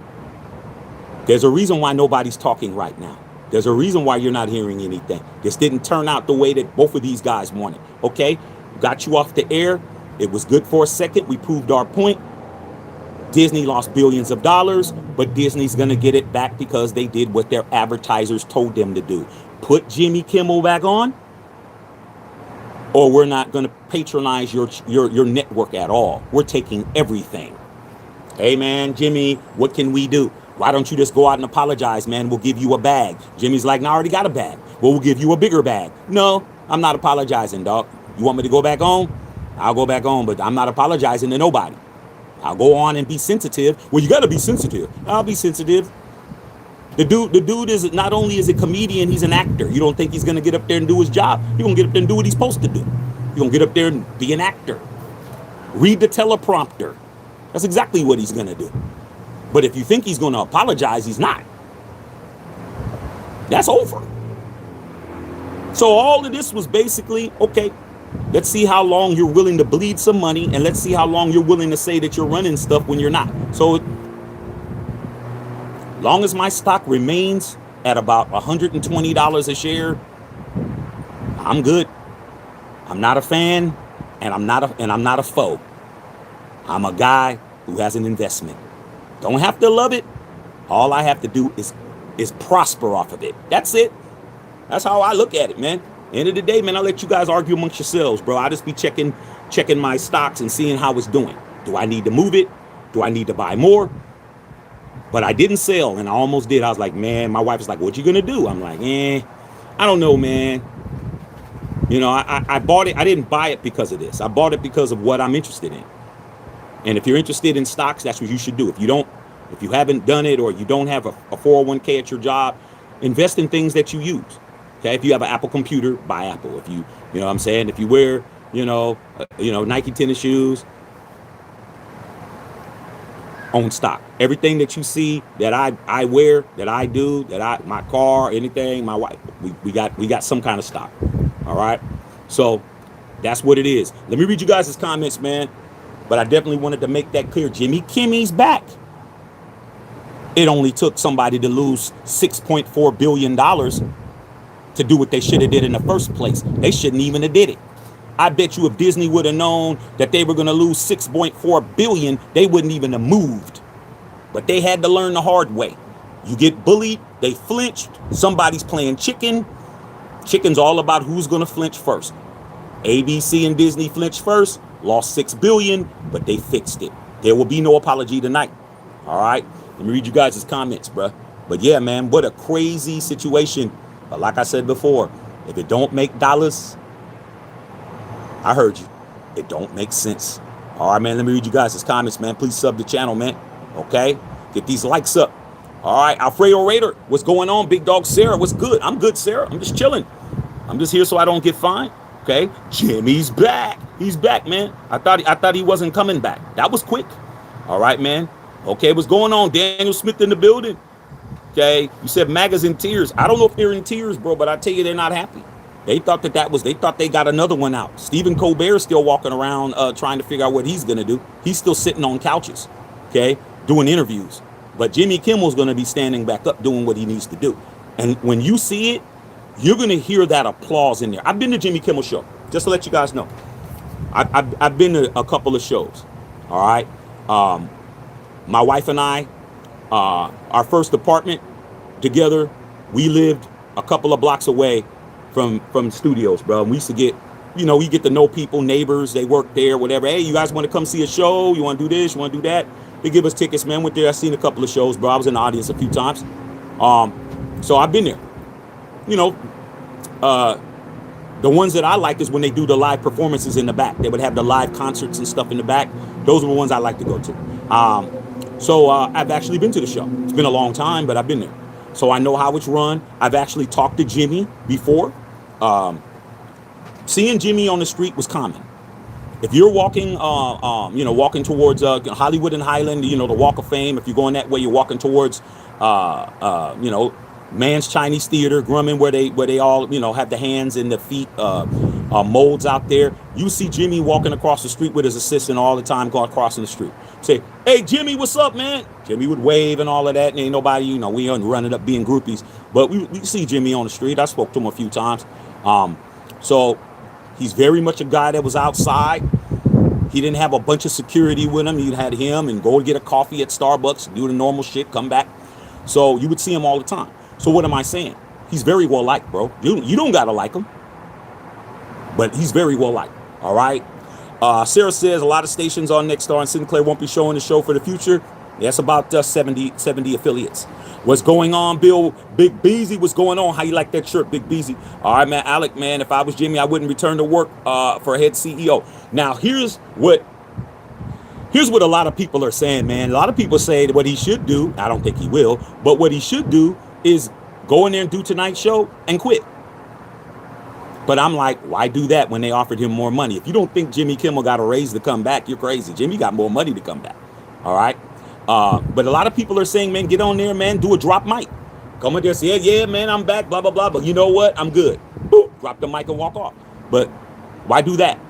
there's a reason why nobody's talking right now. There's a reason why you're not hearing anything. This didn't turn out the way that both of these guys wanted. Okay? Got you off the air. It was good for a second. We proved our point. Disney lost billions of dollars, but Disney's going to get it back because they did what their advertisers told them to do. Put Jimmy Kimmel back on, or we're not going to patronize your network at all. We're taking everything. Hey, man, Jimmy, what can we do? Why don't you just go out and apologize, man? We'll give you a bag. Jimmy's like, no, I already got a bag. Well, we'll give you a bigger bag. No, I'm not apologizing, dog. You want me to go back home? I'll go back home, but I'm not apologizing to nobody. I'll go on and be sensitive. Well, you got to be sensitive. I'll be sensitive. The dude is not only is a comedian, he's an actor. You don't think he's going to get up there and do his job. He's going to get up there and do what he's supposed to do. He's going to get up there and be an actor. Read the teleprompter. That's exactly what he's going to do. But if you think he's going to apologize, he's not. That's over. So all of this was basically, okay, let's see how long you're willing to bleed some money, and let's see how long you're willing to say that you're running stuff when you're not. So long as my stock remains at about $120 a share, I'm good. I'm not a fan, and I'm not a foe. I'm a guy who has an investment. Don't have to love it. All I have to do is prosper off of it. That's it. That's how I look at it, man. End of the day, man, I'll let you guys argue amongst yourselves, bro. I'll just be checking my stocks and seeing how it's doing. Do I need to move it? Do I need to buy more? But I didn't sell, and I almost did. I was like, man, my wife was like, what you gonna do? I'm like, I don't know, man. You know, I bought it. I didn't buy it because of this. I bought it because of what I'm interested in. And if you're interested in stocks, that's what you should do. If you haven't done it, or you don't have a 401k at your job, invest in things that you use. Okay, if you have an Apple computer, buy Apple. If you know what I'm saying, if you wear, Nike tennis shoes, own stock. Everything that you see that I wear, that I do, my car, anything, my wife, we got some kind of stock. All right, so that's what it is. Let me read you guys' comments, man. But I definitely wanted to make that clear. Jimmy Kimmel's back. It only took somebody to lose $6.4 billion to do what they should have did in the first place. They shouldn't even have did it. I bet you if Disney would have known that they were going to lose $6.4 billion, they wouldn't even have moved. But they had to learn the hard way. You get bullied, they flinched. Somebody's playing chicken. Chicken's all about who's going to flinch first. ABC and Disney flinched first. Lost $6 billion, but they fixed it. There will be no apology tonight. All right. Let me read you guys' comments, bruh. But yeah, man, what a crazy situation. But like I said before, if it don't make dollars, I heard you. It don't make sense. All right, man. Let me read you guys' comments, man. Please sub the channel, man. Okay. Get these likes up. All right. Alfredo Raider, what's going on? Big dog Sarah, what's good? I'm good, Sarah. I'm just chilling. I'm just here so I don't get fined. Okay, Jimmy's back. He's back, man. I thought he wasn't coming back. That was quick. All right, man. Okay, what's going on? Daniel Smith in the building. Okay, you said MAGA's in tears. I don't know if they're in tears, bro, but I tell you, they're not happy. They thought they thought they got another one out. Stephen Colbert's still walking around trying to figure out what he's gonna do. He's still sitting on couches, okay, doing interviews. But Jimmy Kimmel's gonna be standing back up doing what he needs to do. And when you see it, you're going to hear that applause in there. I've been to Jimmy Kimmel show, just to let you guys know. I've been to a couple of shows, all right? My wife and I, our first apartment together, we lived a couple of blocks away from studios, bro. And we used to get, we get to know people, neighbors, they work there, whatever. Hey, you guys want to come see a show? You want to do this? You want to do that? They give us tickets, man. Went there. I seen a couple of shows, bro. I was in the audience a few times. So I've been there. The ones that I like is when they do the live performances in the back. They would have the live concerts and stuff in the back. Those are the ones I like to go to. So I've actually been to the show. It's been a long time, but I've been there. So I know how it's run. I've actually talked to Jimmy before. Seeing Jimmy on the street was common. If you're walking, walking towards Hollywood and Highland, the Walk of Fame, if you're going that way, you're walking towards, Man's Chinese Theater, Grumman, where they all, have the hands and the feet molds out there. You see Jimmy walking across the street with his assistant all the time, going crossing the street. Say, hey, Jimmy, what's up, man? Jimmy would wave and all of that. And ain't nobody, we aren't running up being groupies. But we see Jimmy on the street. I spoke to him a few times. So he's very much a guy that was outside. He didn't have a bunch of security with him. He had him and go get a coffee at Starbucks, do the normal shit, come back. So you would see him all the time. So what am I saying? He's very well liked, bro. You don't gotta like him, but he's very well liked. All right. Sarah says a lot of stations on Nexstar and Sinclair won't be showing the show for the future. That's about 70 affiliates. What's going on, Bill? Big Beezy, what's going on? How you like that shirt, Big Beezy? All right, man. Alec, man, if I was Jimmy, I wouldn't return to work for a head CEO. Now, here's what a lot of people are saying, man. A lot of people say that what he should do, I don't think he will, but what he should do is go in there and do tonight's show and quit. But I'm like, why do that when they offered him more money? If you don't think Jimmy Kimmel got a raise to come back, you're crazy. Jimmy got more money to come back. All right. But a lot of people are saying, man, get on there, man, do a drop mic. Come on there, say, yeah, man, I'm back, blah, blah, blah. But you know what? I'm good. Boop, drop the mic and walk off. But why do that?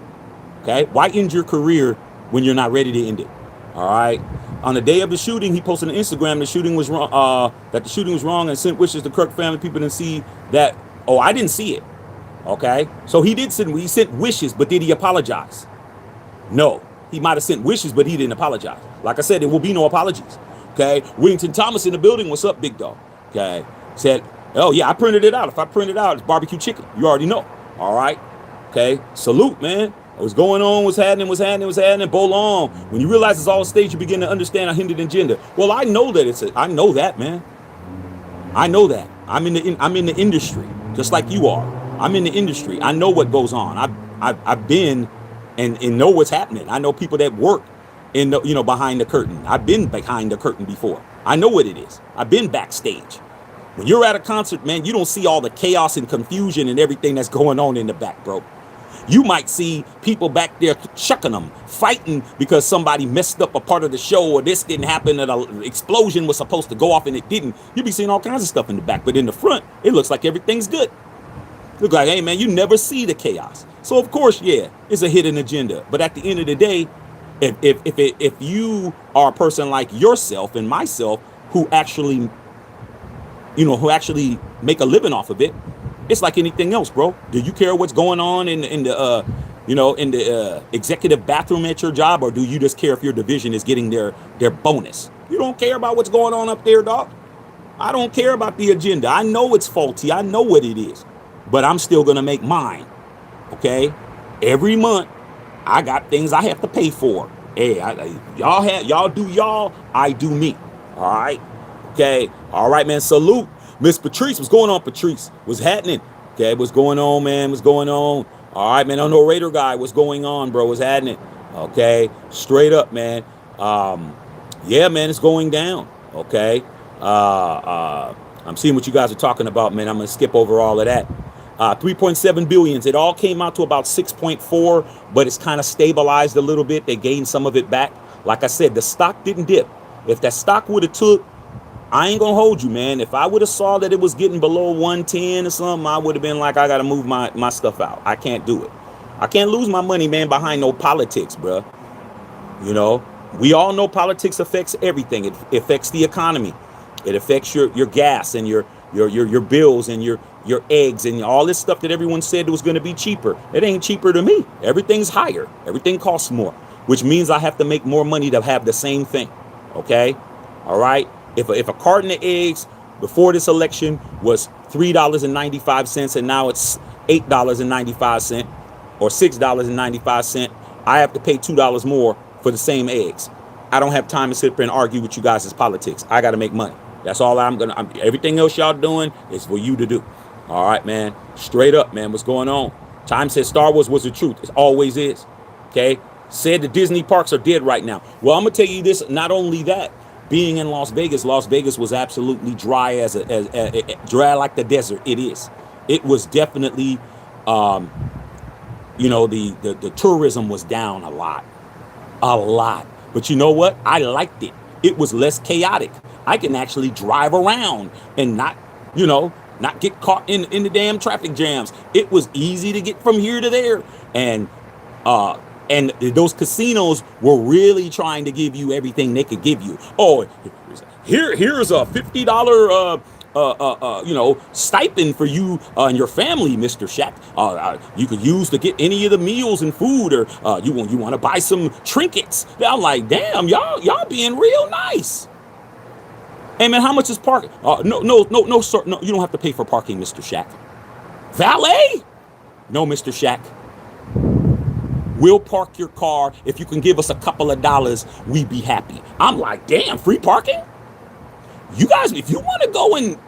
Okay. Why end your career when you're not ready to end it? All right. On the day of the shooting, he posted on Instagram the shooting was wrong, that the shooting was wrong, and sent wishes to Kirk family. People didn't see that. Oh, I didn't see it. Okay. So he sent wishes, but did he apologize? No. He might have sent wishes, but he didn't apologize. Like I said, there will be no apologies. Okay. Whittington Thomas in the building. What's up, big dog? Okay. Said, oh, yeah, I printed it out. If I print it out, it's barbecue chicken. You already know. All right. Okay. Salute, man. What's going on? What's happening? Bowl on. When you realize it's all staged, you begin to understand a hidden agenda. Well, I know that I know that, man. I know that. I'm in the industry, just like you are. I'm in the industry. I know what goes on. I've been and know what's happening. I know people that work in the, behind the curtain. I've been behind the curtain before. I know what it is. I've been backstage. When you're at a concert, man, you don't see all the chaos and confusion and everything that's going on in the back, bro. You might see people back there chucking them, fighting because somebody messed up a part of the show, or this didn't happen, and an explosion was supposed to go off and it didn't. You'll be seeing all kinds of stuff in the back, but in the front, it looks like everything's good. Look like, hey, man, you never see the chaos. So, of course, yeah, it's a hidden agenda. But at the end of the day, if you are a person like yourself and myself who actually make a living off of it, it's like anything else, bro. Do you care what's going on in the executive bathroom at your job, or do you just care if your division is getting their bonus? You don't care about what's going on up there, dog. I don't care about the agenda. I know it's faulty. I know what it is, but I'm still gonna make mine. Okay, every month I got things I have to pay for. Hey, y'all do y'all, I do me. All right, okay, all right, man. Salute. Miss Patrice, what's going on, Patrice? What's happening? Okay, what's going on, man? What's going on? All right, man. I know Raider guy. What's going on, bro? What's happening? Okay, straight up, man. Yeah, man, it's going down. Okay. I'm seeing what you guys are talking about, man. I'm gonna skip over all of that. 3.7 billions. It all came out to about 6.4, but it's kind of stabilized a little bit. They gained some of it back. Like I said, the stock didn't dip. If that stock would have took, I ain't gonna hold you, man. If I would have saw that it was getting below 110 or something, I would have been like, I gotta move my stuff out. I can't do it. I can't lose my money, man, behind no politics, bro. We all know politics affects everything. It affects the economy. It affects your gas and your bills and your eggs and all this stuff that everyone said was going to be cheaper. It ain't cheaper to me. Everything's higher. Everything costs more, which means I have to make more money to have the same thing. Okay, all right. If a carton of eggs before this election was $3.95 and now it's $8.95 or $6.95, I have to pay $2 more for the same eggs. I don't have time to sit there and argue with you guys' politics. I got to make money. That's all everything else y'all doing is for you to do. All right, man. Straight up, man. What's going on? Time said Star Wars was the truth. It always is. Okay. Said the Disney parks are dead right now. Well, I'm going to tell you this. Not only that, being in Las Vegas was absolutely dry as dry like the desert. It is. It was definitely, the tourism was down a lot. But you know what? I liked it. It was less chaotic. I can actually drive around and not get caught in the damn traffic jams. It was easy to get from here to there. And those casinos were really trying to give you everything they could give you. Oh, here's a $50 stipend for you and your family, Mr. Shaq. You could use to get any of the meals and food, or you want to buy some trinkets. I'm like, damn, y'all being real nice. Hey man, how much is parking? No, sir. No, you don't have to pay for parking, Mr. Shaq. Valet? No, Mr. Shaq. We'll park your car. If you can give us a couple of dollars, we'd be happy. I'm like, damn, free parking? You guys, if you want to go and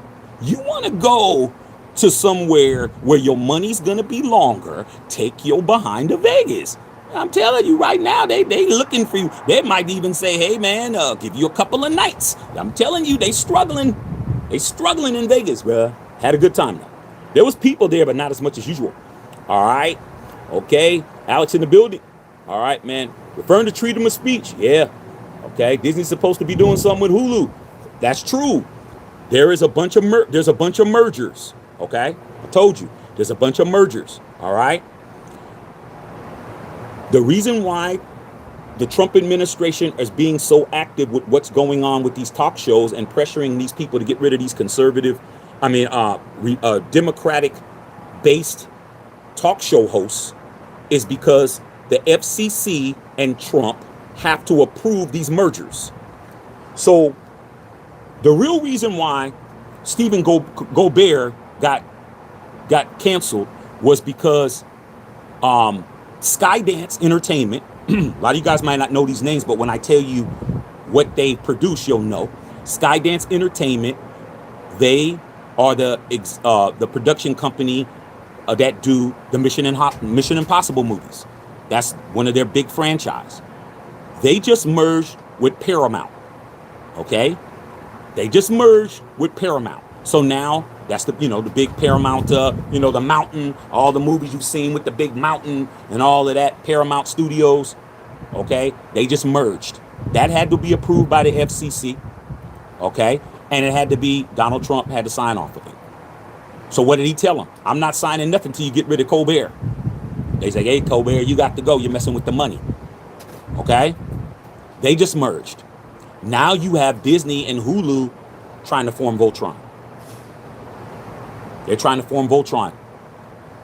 you want to go to somewhere where your money's going to be longer, take your behind to Vegas. I'm telling you right now, they looking for you. They might even say, hey, man, give you a couple of nights. I'm telling you, they struggling. They struggling in Vegas, bruh. Had a good time, though. There was people there, but not as much as usual. All right. Okay. Alex in the building. All right, man. Referring to freedom of speech. Yeah. Okay. Disney's supposed to be doing something with Hulu. That's true. There is a bunch of mergers. Okay. I told you. There's a bunch of mergers. All right. The reason why the Trump administration is being so active with what's going on with these talk shows and pressuring these people to get rid of these Democratic-based talk show hosts is because the FCC and Trump have to approve these mergers. So the real reason why Stephen Colbert got canceled was because Skydance Entertainment, a lot of you guys might not know these names, but when I tell you what they produce, you'll know. Skydance Entertainment, they are the production company that do the Mission Impossible movies. That's one of their big franchise. They just merged with Paramount. Okay? They just merged with Paramount. So now that's the big Paramount, the mountain, all the movies you've seen with the big mountain and all of that, Paramount Studios. Okay? They just merged. That had to be approved by the FCC. Okay? And it had to be, Donald Trump had to sign off of it. So what did he tell them? I'm not signing nothing until you get rid of Colbert. They say, hey, Colbert, you got to go. You're messing with the money. Okay? They just merged. Now you have Disney and Hulu trying to form Voltron. They're trying to form Voltron.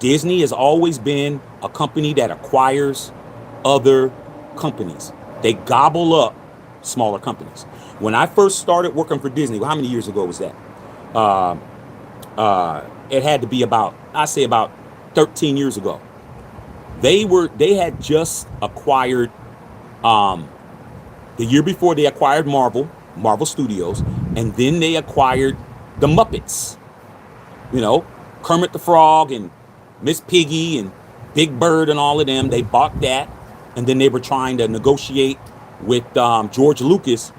Disney has always been a company that acquires other companies. They gobble up smaller companies. When I first started working for Disney, how many years ago was that? It had to be about 13 years ago. They had just acquired, the year before they acquired Marvel Studios, and then they acquired the Muppets. Kermit the Frog and Miss Piggy and Big Bird and all of them. They bought that, and then they were trying to negotiate with George Lucas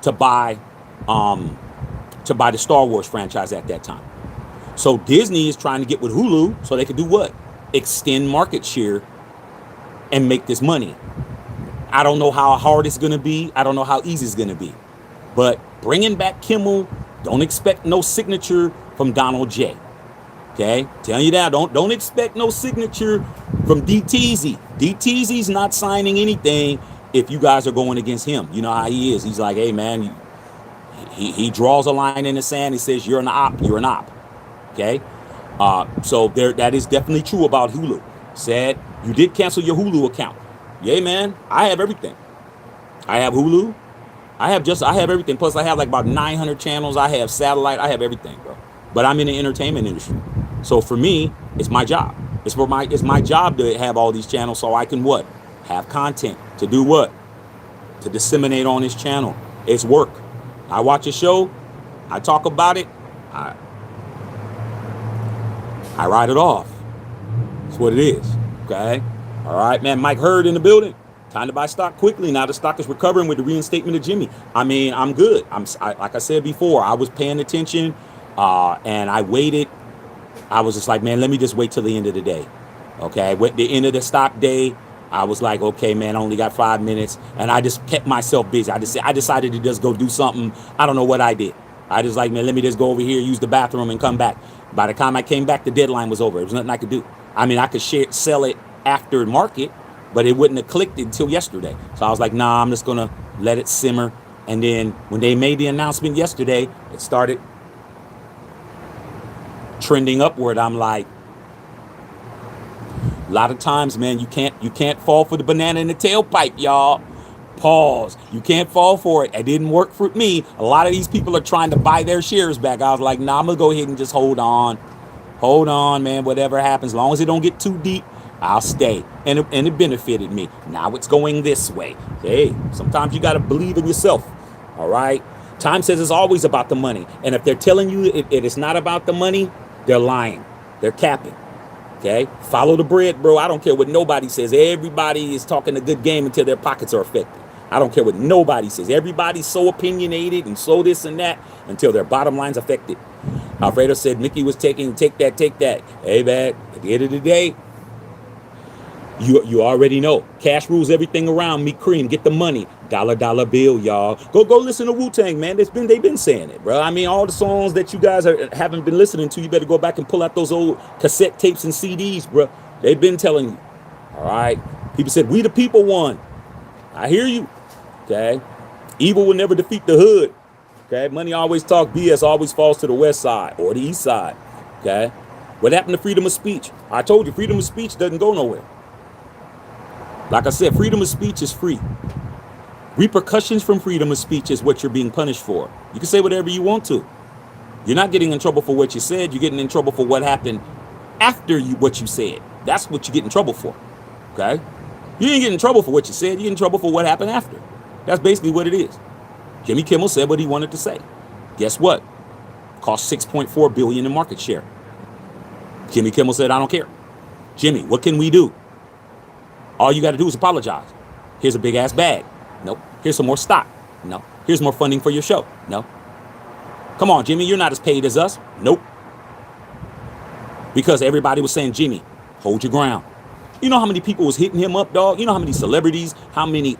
to buy the Star Wars franchise at that time. So Disney is trying to get with Hulu so they could do what? Extend market share and make this money. I don't know how hard it's going to be. I don't know how easy it's going to be. But bringing back Kimmel, don't expect no signature from Donald J. Okay? Telling you that. Don't expect no signature from DTZ. DTZ's not signing anything if you guys are going against him. You know how he is. He's like, hey, man, he draws a line in the sand. He says, you're an op. You're an op. Okay? So that is definitely true about Hulu. Said, you did cancel your Hulu account. Yeah, man, I have everything. I have Hulu. I have everything. Plus, I have like about 900 channels. I have satellite. I have everything, bro. But I'm in the entertainment industry. So for me, it's my job. It's my job to have all these channels so I can what? Have content. To do what? To disseminate on this channel. It's work. I watch a show. I talk about it. I write it off. That's what it is. Okay? All right, man. Mike Hurd in the building. Time to buy stock quickly. Now the stock is recovering with the reinstatement of Jimmy. I mean, I'm good. Like I said before, I was paying attention, and I waited. I was just like, man, let me just wait till the end of the day. Okay? At the end of the stock day, I was like, okay, man, I only got 5 minutes, and I just kept myself busy. I decided to just go do something. I don't know what I did. I just like, man, let me just go over here, use the bathroom, and come back. By the time I came back, the deadline was over. There was nothing I could do. I mean, I could sell it after market, but it wouldn't have clicked until yesterday. So I was like, nah, I'm just going to let it simmer. And then when they made the announcement yesterday, it started trending upward. I'm like, a lot of times, man, you can't fall for the banana in the tailpipe, y'all. Pause. You can't fall for it. It didn't work for me. A lot of these people are trying to buy their shares back. I was like, nah, I'm going to go ahead and just hold on. Hold on, man. Whatever happens, as long as it don't get too deep, I'll stay. And it benefited me. Now it's going this way. Hey, sometimes you got to believe in yourself. All right. Time says it's always about the money. And if they're telling you it is not about the money, they're lying. They're capping. Okay. Follow the bread, bro. I don't care what nobody says. Everybody is talking a good game until their pockets are affected. I don't care what nobody says. Everybody's so opinionated and so this and that until their bottom line's affected. Alfredo said Mickey was take that. Hey, man, at the end of the day, you already know. Cash rules everything around. Meet cream. Get the money. Dollar bill, y'all. Go listen to Wu-Tang, man. They've been saying it, bro. I mean, all the songs that you guys haven't been listening to, you better go back and pull out those old cassette tapes and CDs, bro. They've been telling you. All right. People said, we the people won. I hear you. Okay. Evil will never defeat the hood. Okay. Money always talk. BS always falls to the west side or the east side. Okay. What happened to freedom of speech? I told you, freedom of speech doesn't go nowhere. Like I said, freedom of speech is free. Repercussions from freedom of speech is what you're being punished for. You can say whatever you want to. You're not getting in trouble for what you said. You're getting in trouble for what happened after what you said. That's what you get in trouble for. Okay. You didn't get in trouble for what you said. You get in trouble for what happened after. That's basically what it is. Jimmy Kimmel said what he wanted to say. Guess what? Cost $6.4 billion in market share. Jimmy Kimmel said, I don't care. Jimmy, what can we do? All you got to do is apologize. Here's a big ass bag. Nope. Here's some more stock. No. Here's more funding for your show. No. Come on, Jimmy, you're not as paid as us. Nope. Because everybody was saying, Jimmy, hold your ground. You know how many people was hitting him up, dog? You know how many celebrities, how many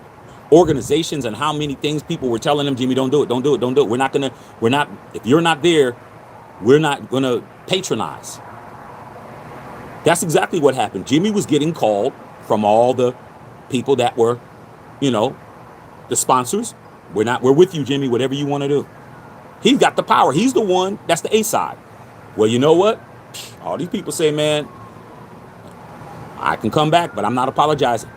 organizations, and how many things people were telling him, Jimmy, don't do it, don't do it, don't do it. If you're not there, we're not going to patronize. That's exactly what happened. Jimmy was getting called from all the people that were, the sponsors. We're with you, Jimmy, whatever you want to do. He's got the power. He's the one. That's the A side. Well, you know what? All these people say, man, I can come back, but I'm not apologizing.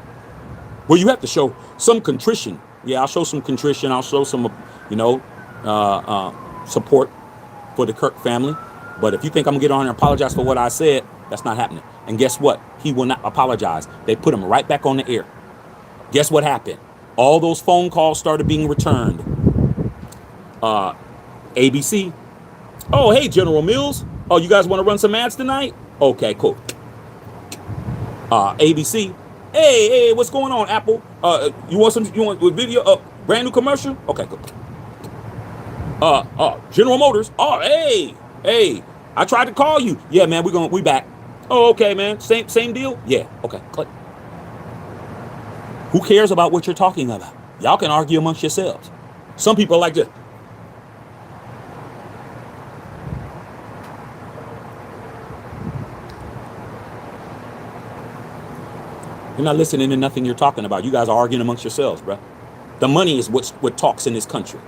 Well, you have to show some contrition. Yeah, I'll show some contrition. I'll show some, support for the Kirk family. But if you think I'm going to get on and apologize for what I said, that's not happening. And guess what? He will not apologize. They put him right back on the air. Guess what happened? All those phone calls started being returned. ABC. Oh, hey, General Mills. Oh, you guys want to run some ads tonight? Okay, cool. ABC. Hey, what's going on, Apple? You want a video? Brand new commercial? Okay, cool. General Motors. Oh, hey, I tried to call you. Yeah, man, we back. Oh, okay, man. Same deal? Yeah, okay, click. Who cares about what you're talking about? Y'all can argue amongst yourselves. Some people are like this. You're not listening to nothing you're talking about. You guys are arguing amongst yourselves, bro. The money is what talks in this country.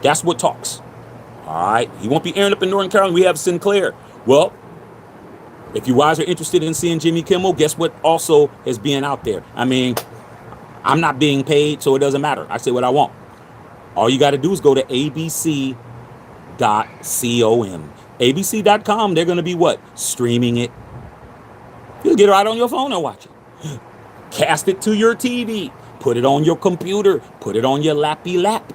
That's what talks. All right. You won't be airing up in Northern Carolina. We have Sinclair. Well, if you guys are interested in seeing Jimmy Kimmel, guess what also is being out there? I mean, I'm not being paid, so it doesn't matter. I say what I want. All you got to do is go to abc.com. abc.com, they're going to be what? Streaming it. You'll get it right on your phone and watch it. Cast it to your TV. Put it on your computer. Put it on your lappy lap.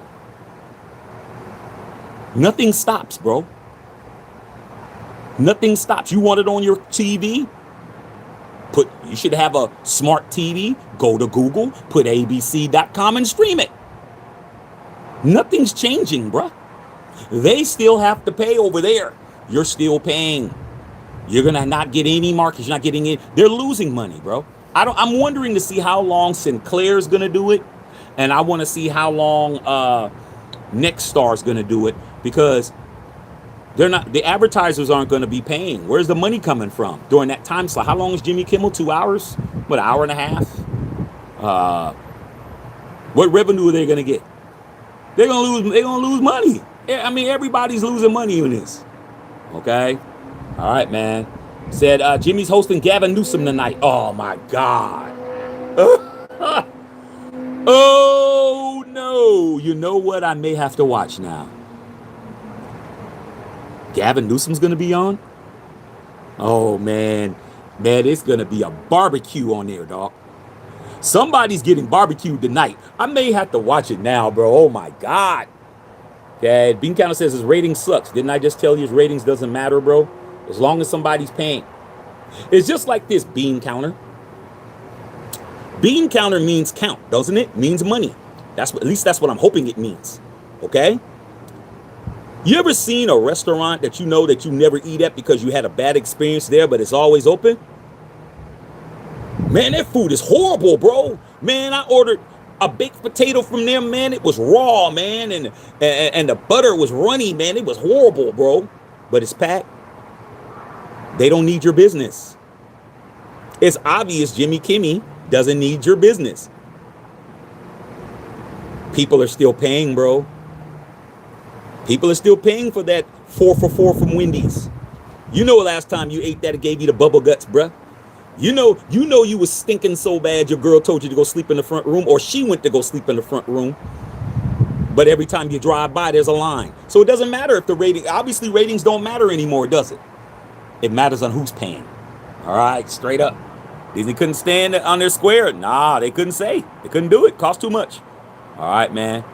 Nothing stops, bro. Nothing stops. You want it on your TV? You should have a smart TV. Go to Google, put abc.com and stream it. Nothing's changing, bro. They still have to pay over there. You're still paying. You're going to not get any markets. You're not getting it. They're losing money, bro. I'm wondering to see how long Sinclair's going to do it. And I want to see how long Nextstar's going to do it, because the advertisers aren't going to be paying. Where's the money coming from during that time slot? How long is Jimmy Kimmel? 2 hours? What, an hour and a half? What revenue are they going to get? They're going to lose money. I mean, everybody's losing money in this. Okay. All right, man. Said Jimmy's hosting Gavin Newsom tonight. Oh my God. Oh no. You know what? I may have to watch now. Gavin Newsom's going to be on? Oh man. Man, it's going to be a barbecue on there, dog. Somebody's getting barbecued tonight. I may have to watch it now, bro. Oh, my God. Okay, Bean Counter says his rating sucks. Didn't I just tell you his ratings doesn't matter, bro? As long as somebody's paying. It's just like this, Bean Counter. Bean Counter means count, doesn't it? Means money. That's what, at least that's what I'm hoping it means. Okay? You ever seen a restaurant that you know that you never eat at because you had a bad experience there, but it's always open? Man, that food is horrible, bro. Man, I ordered a baked potato from them, man. It was raw, man, and the butter was runny, man. It was horrible, bro. But it's packed. They don't need your business. It's obvious Jimmy Kimmel doesn't need your business. People are still paying, bro. People are still paying for that 4 for $4 from Wendy's. You know, last time you ate that, it gave you the bubble guts, bruh. You know you was stinking so bad your girl told you to go sleep in the front room, or she went to go sleep in the front room. But every time you drive by, there's a line. So it doesn't matter if the rating, obviously ratings don't matter anymore, does it? It matters on who's paying. All right, straight up. Disney couldn't stand on their square. Nah, they couldn't say. They couldn't do it. Cost too much. All right, man.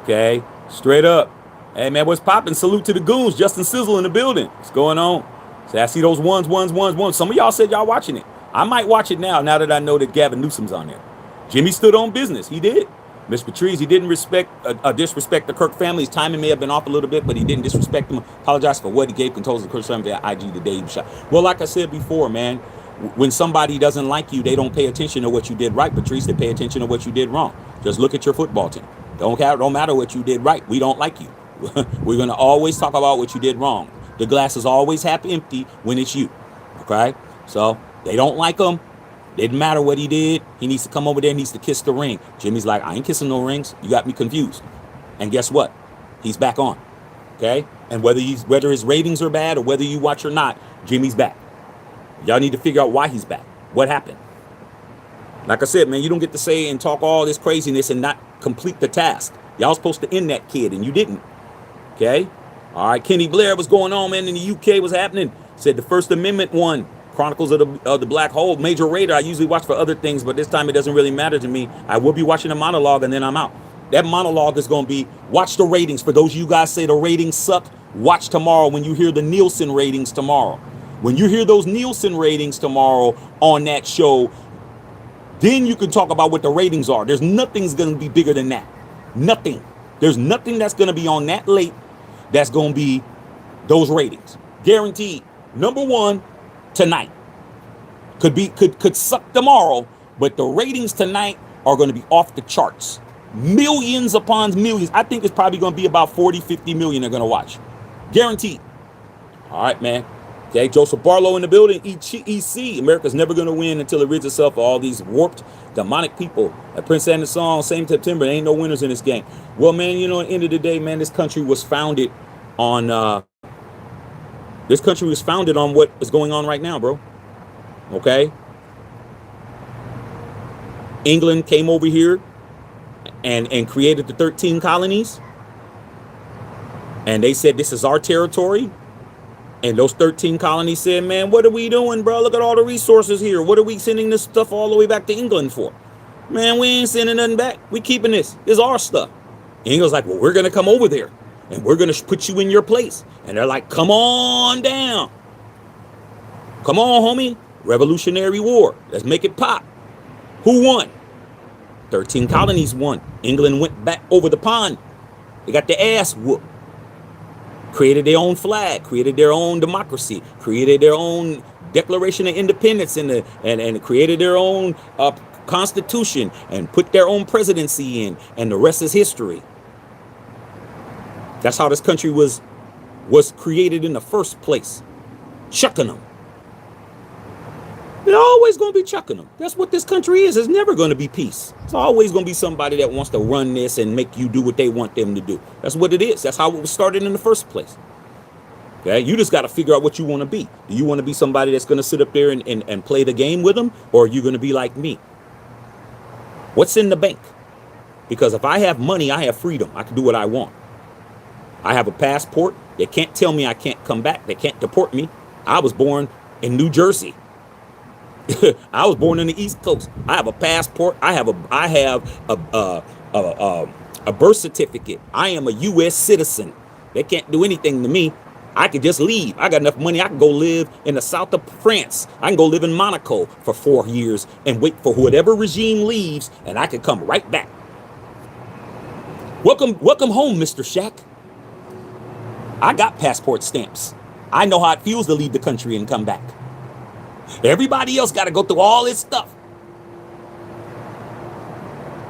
Okay, straight up. Hey, man, what's popping? Salute to the goons. Justin Sizzle in the building. What's going on? So I see those ones. Some of y'all said y'all watching it. I might watch it now that I know that Gavin Newsom's on there. Jimmy stood on business. He did. Miss Patrice, he didn't disrespect the Kirk family. His timing may have been off a little bit, but he didn't disrespect them. Apologize for what he gave controls of the Kirk family via IG the day he shot. Well, like I said before, man, when somebody doesn't like you, they don't pay attention to what you did right, Patrice. They pay attention to what you did wrong. Just look at your football team. Don't matter what you did right. We don't like you. We're going to always talk about what you did wrong. The glass is always half empty when it's you. Okay? So they don't like him. Didn't matter what he did. He needs to come over there and needs to kiss the ring. Jimmy's like, I ain't kissing no rings. You got me confused. And guess what? He's back on. Okay? And whether his ratings are bad or whether you watch or not, Jimmy's back. Y'all need to figure out why he's back. What happened? Like I said, man, you don't get to say and talk all this craziness and not complete the task. Y'all supposed to end that kid and you didn't. Okay? All right, Kenny Blair, what's going on, man? In the UK, what's happening? Said the First Amendment won. Chronicles of the Black Hole, Major Raider. I usually watch for other things, but this time it doesn't really matter to me. I will be watching a monologue and then I'm out. That monologue is going to be, watch the ratings. For those of you guys say the ratings suck, watch tomorrow when you hear the Nielsen ratings tomorrow. When you hear those Nielsen ratings tomorrow on that show, then you can talk about what the ratings are. There's nothing's going to be bigger than that. Nothing. There's nothing that's going to be on that late that's going to be those ratings. Guaranteed. Number one, tonight. Could suck tomorrow, but the ratings tonight are going to be off the charts. Millions upon millions. I think it's probably going to be about 40, 50 million they're going to watch. Guaranteed. All right, man. Okay, Joseph Barlow in the building. EC. America's never going to win until it rids itself of all these warped, demonic people. That Prince Anderson song, same September, there ain't no winners in this game. Well, man, you know, at the end of the day, man, this country was founded on what is going on right now, bro. Okay? England came over here and created the 13 colonies. And they said, this is our territory. And those 13 colonies said, man, what are we doing, bro? Look at all the resources here. What are we sending this stuff all the way back to England for? Man, we ain't sending nothing back. We keeping this. This is our stuff. England's like, well, we're going to come over there. And we're going to put you in your place. And they're like, come on down. Come on, homie. Revolutionary War. Let's make it pop. Who won? 13 colonies won. England went back over the pond. They got their ass whooped. Created their own flag. Created their own democracy. Created their own Declaration of Independence and created their own constitution and put their own presidency in. And the rest is history. That's how this country was created in the first place. Chucking them. They're always going to be chucking them. That's what this country is. It's never going to be peace. It's always going to be somebody that wants to run this and make you do what they want them to do. That's what it is. That's how it was started in the first place. Okay? You just got to figure out what you want to be. Do you want to be somebody that's going to sit up there and play the game with them? Or are you going to be like me? What's in the bank? Because if I have money, I have freedom. I can do what I want. I have a passport. They can't tell me I can't come back. They can't deport me. I was born in New Jersey. I was born in the East Coast. I have a passport. I have a birth certificate. I am a U.S. citizen. They can't do anything to me. I could just leave. I got enough money. I can go live in the south of France. I can go live in Monaco for 4 years and wait for whatever regime leaves, and I can come right back. Welcome home, Mr. Shaq. I got passport stamps. I know how it feels to leave the country and come back. Everybody else got to go through all this stuff.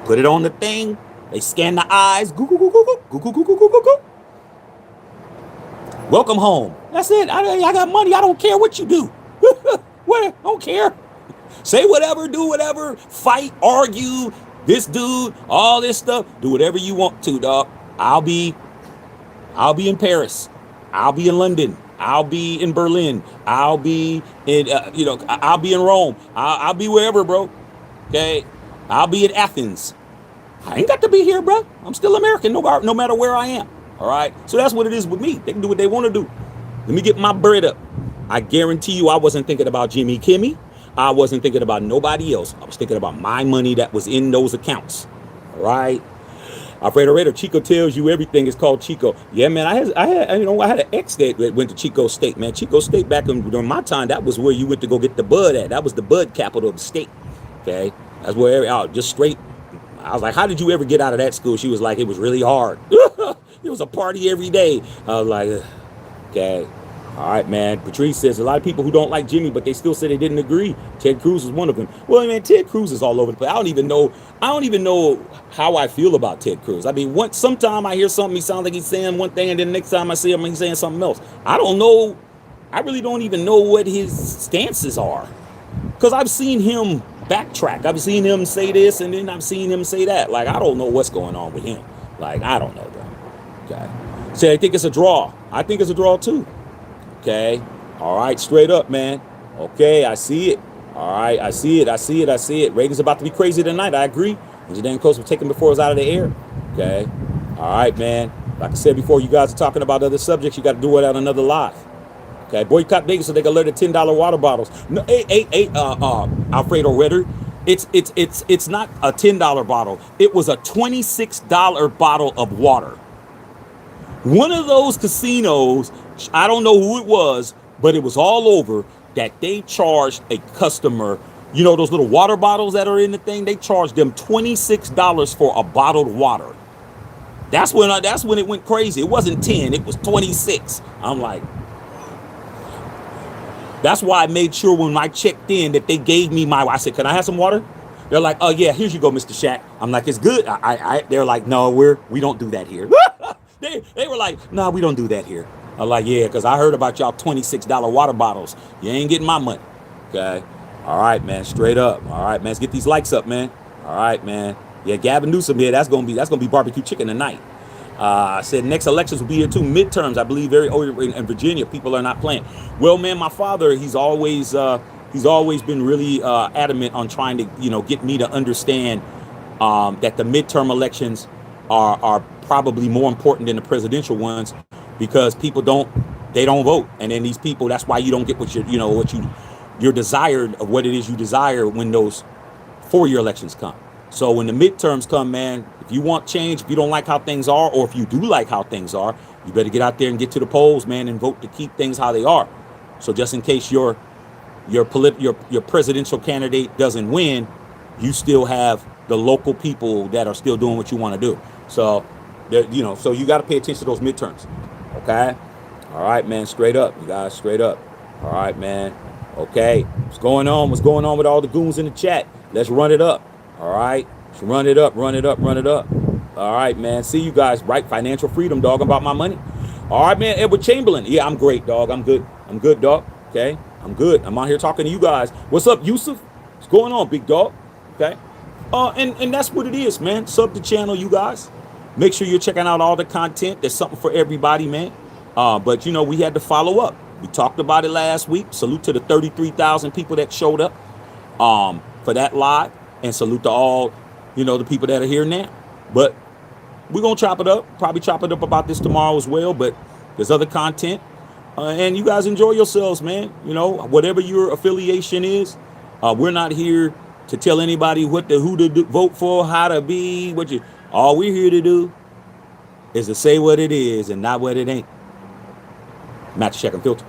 Put it on the thing. They scan the eyes. Goo, goo, goo, goo, goo, goo, goo, goo, goo, goo, goo. Welcome home. That's it. I got money. I don't care what you do. What? I don't care. Say whatever, do whatever, fight, argue, this dude, all this stuff. Do whatever you want to, dog. I'll be in Paris. I'll be in London. I'll be in Berlin. I'll be in, I'll be in Rome. I'll be wherever, bro. Okay. I'll be in Athens. I ain't got to be here, bro. I'm still American, no matter where I am. All right. So that's what it is with me. They can do what they want to do. Let me get my bread up. I guarantee you I wasn't thinking about Jimmy Kimmel. I wasn't thinking about nobody else. I was thinking about my money that was in those accounts. All right. Alfredo Raider, Chico tells you everything is called Chico. Yeah, man, I had an ex that went to Chico State, man. Chico State back during my time, that was where you went to go get the bud at. That was the bud capital of the state. Okay. That's where just straight. I was like, how did you ever get out of that school? She was like, it was really hard. It was a party every day. I was like, okay. All right, man. Patrice says a lot of people who don't like Jimmy, but they still say they didn't agree. Ted Cruz is one of them. Well, man, Ted Cruz is all over the place. I don't even know how I feel about Ted Cruz. I mean, sometime I hear something, he sounds like he's saying one thing, and then the next time I see him, he's saying something else. I don't know. I really don't even know what his stances are, because I've seen him backtrack. I've seen him say this, and then I've seen him say that. Like, I don't know what's going on with him. Like, I don't know, bro. Okay. So I think it's a draw. I think it's a draw too. Okay. All right. Straight up, man. Okay. I see it. All right. I see it. Reagan's about to be crazy tonight. I agree. And Jadaine Coates will take him before it's out of the air. Okay. All right, man. Like I said before, you guys are talking about other subjects. You got to do it on another live. Okay. Boycott Vegas so they can learn the $10 water bottles. No, Alfredo Ritter. It's not a $10 bottle. It was a $26 bottle of water. One of those casinos, I don't know who it was, but it was all over, that they charged a customer, you know, those little water bottles that are in the thing, they charged them $26 for a bottled water. That's when it went crazy. It wasn't 10, it was 26. I'm like, that's why I made sure when I checked in that they gave me I said, can I have some water? They're like, oh yeah, here you go, Mr. Shaq. I'm like, it's good. They're like, no, we don't do that here. They were like, no, we don't do that here. I'm like, yeah, because I heard about y'all $26 water bottles. You ain't getting my money. Okay. All right, man. Straight up. All right, man. Let's get these likes up, man. All right, man. Yeah, Gavin Newsom here. That's gonna be barbecue chicken tonight. I said next elections will be here too. Midterms, I believe, in Virginia. People are not playing. Well, man, my father, he's always been really adamant on trying to, get me to understand that the midterm elections are probably more important than the presidential ones, because people don't vote, and then these people, that's why you don't get your desired of what it is you desire when those 4-year elections come. So when the midterms come, man, if you want change, if you don't like how things are, or if you do like how things are, you better get out there and get to the polls, man, and vote to keep things how they are. So just in case your presidential candidate doesn't win, you still have the local people that are still doing what you want to do. So, so you got to pay attention to those midterms. Okay. All right, man. Straight up, you guys. Straight up. All right, man. Okay. What's going on? What's going on with all the goons in the chat? Let's run it up. All right. Let's run it up. Run it up. Run it up. All right, man. See you guys. Right. Financial freedom, dog. I'm about my money. All right, man. Edward Chamberlain. Yeah, I'm great, dog. I'm good. I'm good, dog. Okay. I'm good. I'm out here talking to you guys. What's up, Yusuf? What's going on, big dog? Okay. And that's what it is, man. Sub the channel, you guys. Make sure you're checking out all the content. There's something for everybody, man. But, we had to follow up. We talked about it last week. Salute to the 33,000 people that showed up for that live. And salute to all, the people that are here now. But we're going to chop it up. Probably chop it up about this tomorrow as well. But there's other content. And you guys enjoy yourselves, man. Whatever your affiliation is. We're not here to tell anybody who to vote for, how to be, what you. All we're here to do is to say what it is and not what it ain't. Match, check, and filter.